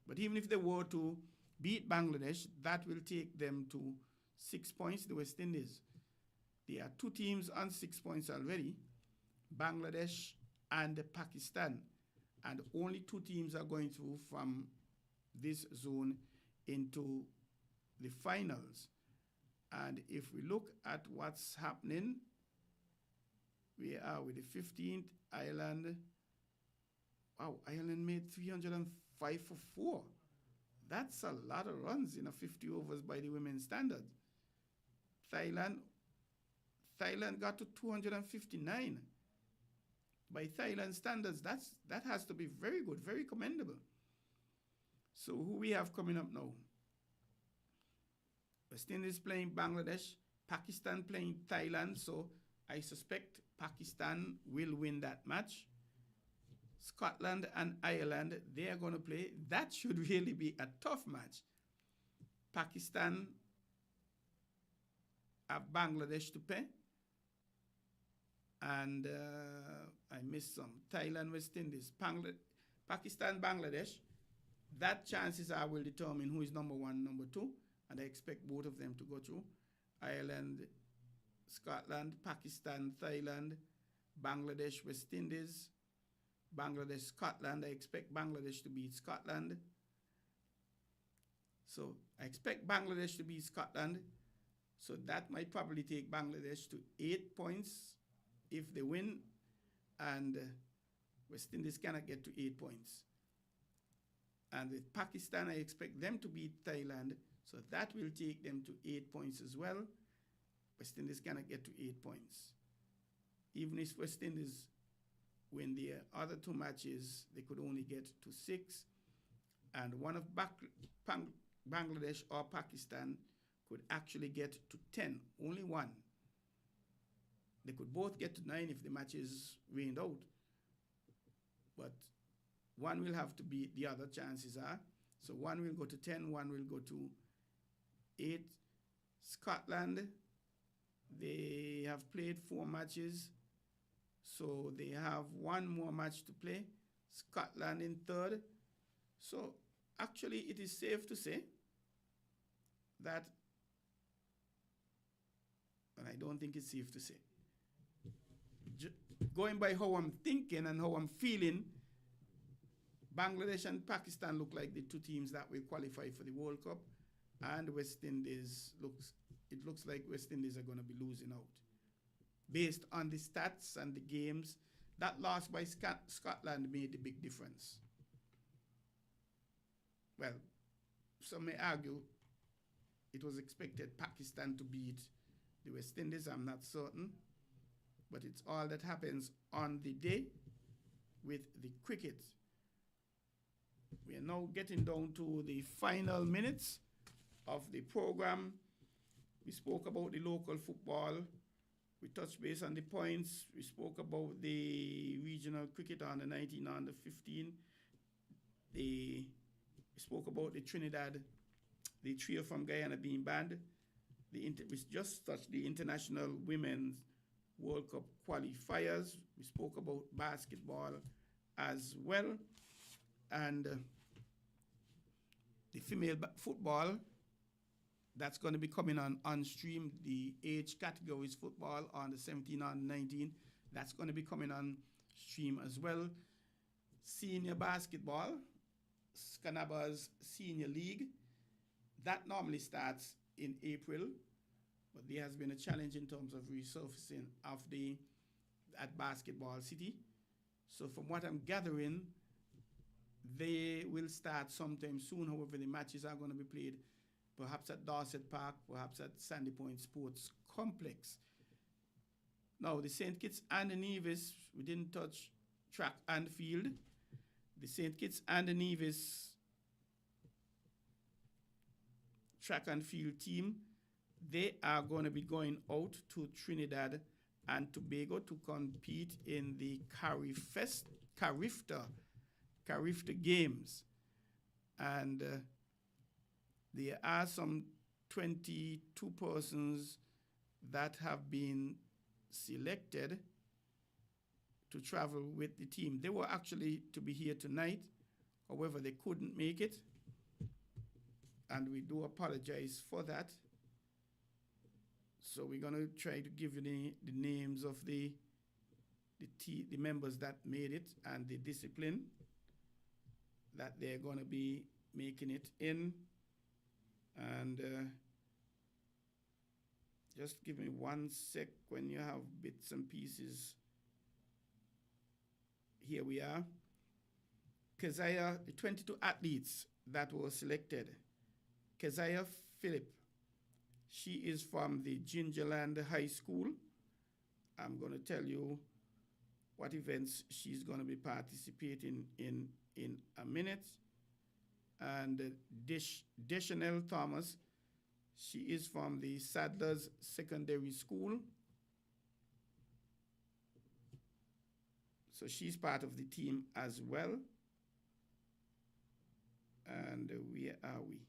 But even if they were to beat Bangladesh, that will take them to 6 points, the West Indies. There are 2 teams on 6 points already, Bangladesh and Pakistan. And only 2 teams are going through from this zone into the finals. And if we look at what's happening, we are with the 15th, Ireland. Wow, Ireland made 305 for 4. That's a lot of runs in a 50 overs by the women's standard. Thailand got to 259. By Thailand standards, that has to be very good, very commendable. So who we have coming up now? West Indies playing Bangladesh, Pakistan playing Thailand, so I suspect Pakistan will win that match. Scotland and Ireland, they are going to play. That should really be a tough match. Pakistan have Bangladesh to play. And I missed some. Thailand, West Indies, Pakistan, Bangladesh. That chances are will determine who is number 1, number 2. And I expect both of them to go through. Ireland, Scotland, Pakistan, Thailand, Bangladesh, West Indies, Bangladesh, Scotland. I expect Bangladesh to beat Scotland. So I expect Bangladesh to beat Scotland. So that might probably take Bangladesh to 8 points if they win. And West Indies cannot get to 8 points. And with Pakistan, I expect them to beat Thailand. So that will take them to 8 points as well. West Indies cannot get to 8 points. Even if West Indies win their other 2 matches, they could only get to 6. And one of Bangladesh or Pakistan could actually get to 10. Only one. They could both get to 9 if the matches rained out. But one will have to beat the other, chances are. So one will go to 10, one will go to 8. Scotland, They have played 4 matches, so they have 1 more match to play. Scotland in third. So actually, it is safe to say that, and I don't think it's safe to say, going by how I'm thinking and how I'm feeling, Bangladesh and Pakistan look like the 2 teams that will qualify for the World Cup, and West Indies looks like West Indies are going to be losing out. Based on the stats and the games, that loss by Scotland made the big difference. Well, some may argue it was expected Pakistan to beat the West Indies. I'm not certain. But it's all that happens on the day with the cricket. We are now getting down to the final minutes of the program. We spoke about the local football. We touched base on the points. We spoke about the regional cricket under 19, under 15. We spoke about the Trinidad, the trio from Guyana being banned. We just touched the International Women's World Cup qualifiers. We spoke about basketball as well. And the female football, that's going to be coming on stream. The age categories football on the 17 and 19, that's going to be coming on stream as well. Senior basketball, Scanaba's Senior League, that normally starts in April, but there has been a challenge in terms of resurfacing of at Basketball City. So from what I'm gathering, they will start sometime soon. However, the matches are going to be played perhaps at Dorset Park, perhaps at Sandy Point Sports Complex. Now, the St. Kitts and the Nevis, we didn't touch track and field. The St. Kitts and the Nevis track and field team, they are going to be going out to Trinidad and Tobago to compete in the Carifta Games. And there are some 22 persons that have been selected to travel with the team. They were actually to be here tonight. However, they couldn't make it. And we do apologize for that. So we're going to try to give you the names of the members that made it and the discipline that they're going to be making it in. And just give me 1 sec when you have bits and pieces. Here we are. Keziah, the 22 athletes that were selected. Keziah Phillip, she is from the Gingerland High School. I'm going to tell you what events she's going to be participating in a minute. And Deschanel Thomas, she is from the Sadler's Secondary School. So she's part of the team as well. And where are we?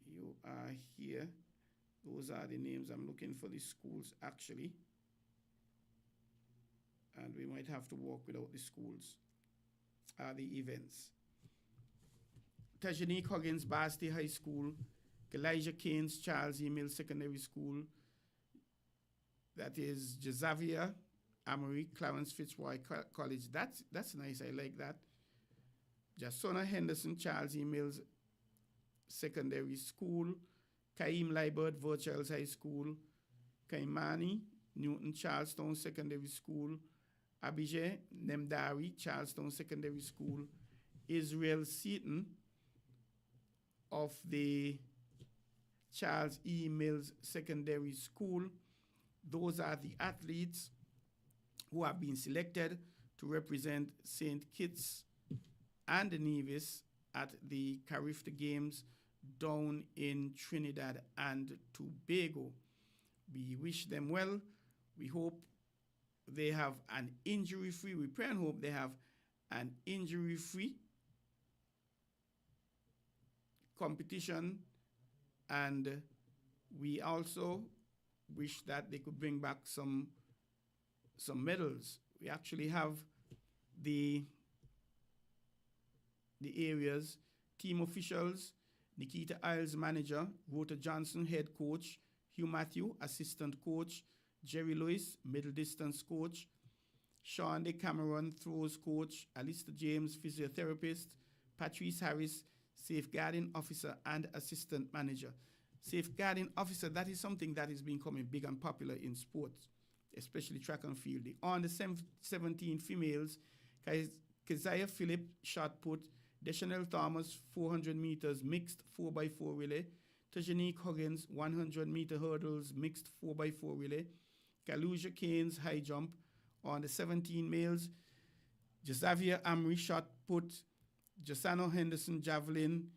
You are here. Those are the names. I'm looking for the schools actually. And we might have to walk without the schools. The events. Tajanique Huggins, Basti High School. Elijah Keynes, Charles E. Mills Secondary School. That is Xavier Amory, Clarence Fitzroy College. That's nice. I like that. Jasona Henderson, Charles E. Mills Secondary School. Kaim Liebert, Virtuals High School. Kaimani, Newton Charlestown Secondary School. Abijay Nemdari, Charlestown Secondary School. Israel Seaton of the Charles E. Mills Secondary School. Those are the athletes who have been selected to represent St. Kitts and Nevis at the Carifta Games down in Trinidad and Tobago. We wish them well. We hope they have an injury-free, we pray and hope they have an injury-free competition And we also wish that they could bring back some medals. We actually have the areas, team officials, Nikita Isles manager, Rota Johnson head coach, Hugh Matthew assistant coach, Jerry Lewis middle distance coach, Sean De Cameron throws coach, Alistair James physiotherapist, Patrice Harris safeguarding officer and assistant manager. Safeguarding officer, that is something that is becoming big and popular in sports, especially track and field. The under 17 females, Keziah Phillip shot put, Deschanel Thomas 400 meters mixed 4x4 relay, Tajanique Huggins 100 meter hurdles mixed 4x4 relay, Kaluja Keynes high jump. On the 17 males, Jasavier Amri shot put, Josano Henderson javelin,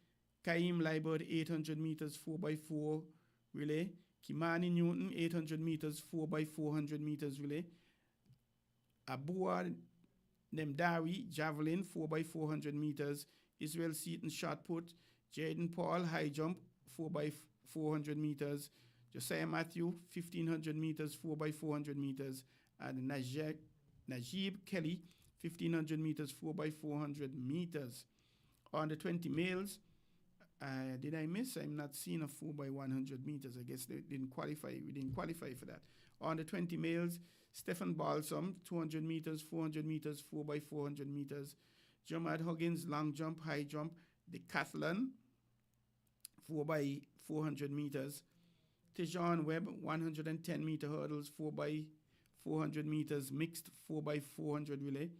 Kaim Liebert 800 meters 4x4 relay, Kimani Newton 800 meters 4x400 meters relay, Abua Nemdari javelin 4x400 meters, Israel Seaton shot put, Jaden Paul high jump 4x400 meters, Josiah Matthew 1500 meters 4x400 meters, and Najib Kelly 1500 meters 4x400 meters. On the 20 males, did I miss? I'm not seeing a 4x100 meters. I guess they didn't qualify. We didn't qualify for that. On the 20 males, Stephen Balsam 200 meters, 400 meters, 4x400 meters. Jamad Huggins long jump, high jump, decathlon 4x400 meters. Tejon Webb 110 meter hurdles, 4x400 meters, mixed 4x400 relay.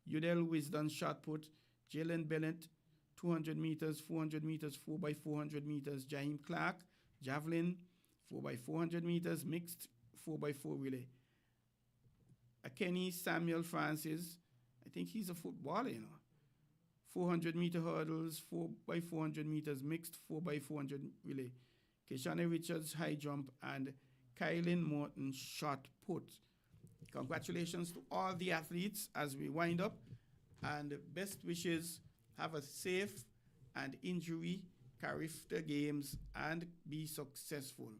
Udell Wisdom shot put, Jalen Bennett 200 meters, 400 meters, 4x400 meters. Jaheim Clark javelin 4x400 meters, mixed 4x4 relay. Kenny Samuel Francis, I think he's a footballer, 400 meter hurdles, 4x400 meters, mixed 4x400 relay. Keshane Richards high jump, and Kylan Morton shot put. Congratulations to all the athletes as we wind up, and best wishes. Have a safe and injury-free games and be successful.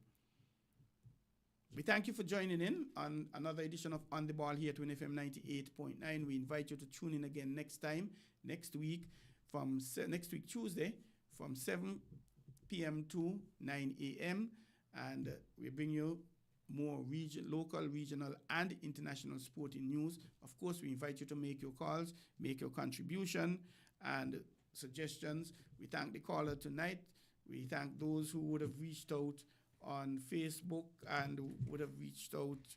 We thank you for joining in on another edition of On the Ball here at WINN FM 98.9. We invite you to tune in again next week, Tuesday, from 7 p.m. to 9 a.m. And we bring you more local, regional, and international sporting news. Of course, we invite you to make your calls, make your contribution and suggestions. We thank the caller tonight. We thank those who would have reached out on Facebook and would have reached out.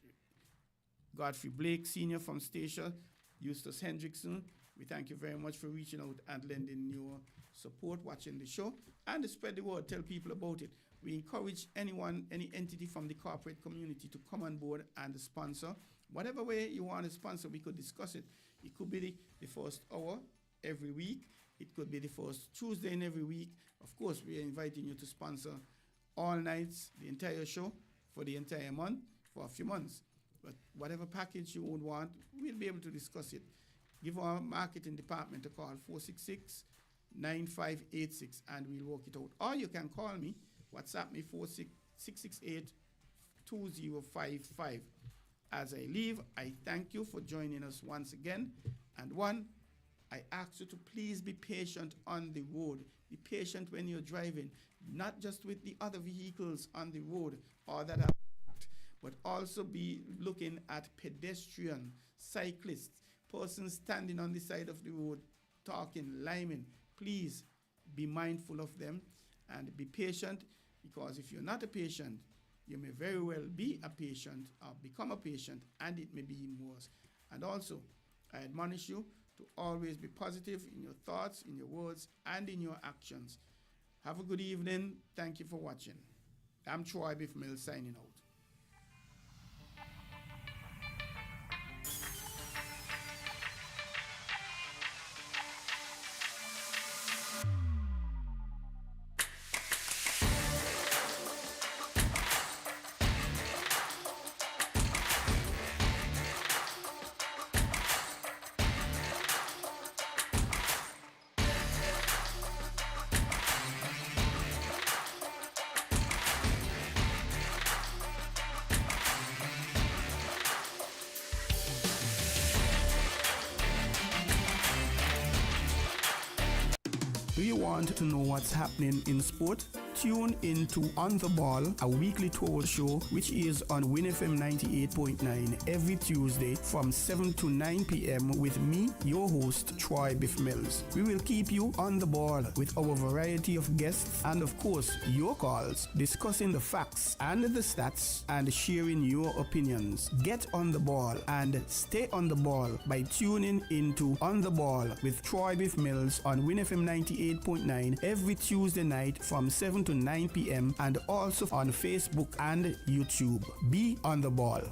Godfrey Blake Sr. from Stacia, Eustace Hendrickson. We thank you very much for reaching out and lending your support, watching the show, and spread the word. Tell people about it. We encourage anyone, any entity from the corporate community to come on board and sponsor. Whatever way you want to sponsor, we could discuss it. It could be the first hour every week. It could be the first Tuesday in every week. Of course, we are inviting you to sponsor all nights, the entire show, for the entire month, for a few months. But whatever package you would want, we'll be able to discuss it. Give our marketing department a call, 466-9586, and we'll work it out. Or you can call me, WhatsApp me, 668-2055. As I leave, I thank you for joining us once again. And I ask you to please be patient on the road. Be patient when you're driving, not just with the other vehicles on the road or that are parked, but also be looking at pedestrian, cyclists, persons standing on the side of the road, talking, liming. Please be mindful of them and be patient, because if you're not a patient, you may very well be a patient or become a patient, and it may be even worse. And also, I admonish you to always be positive in your thoughts, in your words, and in your actions. Have a good evening. Thank you for watching. I'm Troy Bif Mills signing out. you want to know what's happening in sport? Tune in to On the Ball, a weekly talk show which is on WINN FM 98.9 every Tuesday from 7 to 9 p.m. with me, your host, Troy Bif Mills. We will keep you on the ball with our variety of guests and, of course, your calls, discussing the facts and the stats and sharing your opinions. Get on the ball and stay on the ball by tuning into On the Ball with Troy Bif Mills on WINN FM 98.9 every Tuesday night from 7 to 9 p.m. and also on Facebook and YouTube. Be on the ball.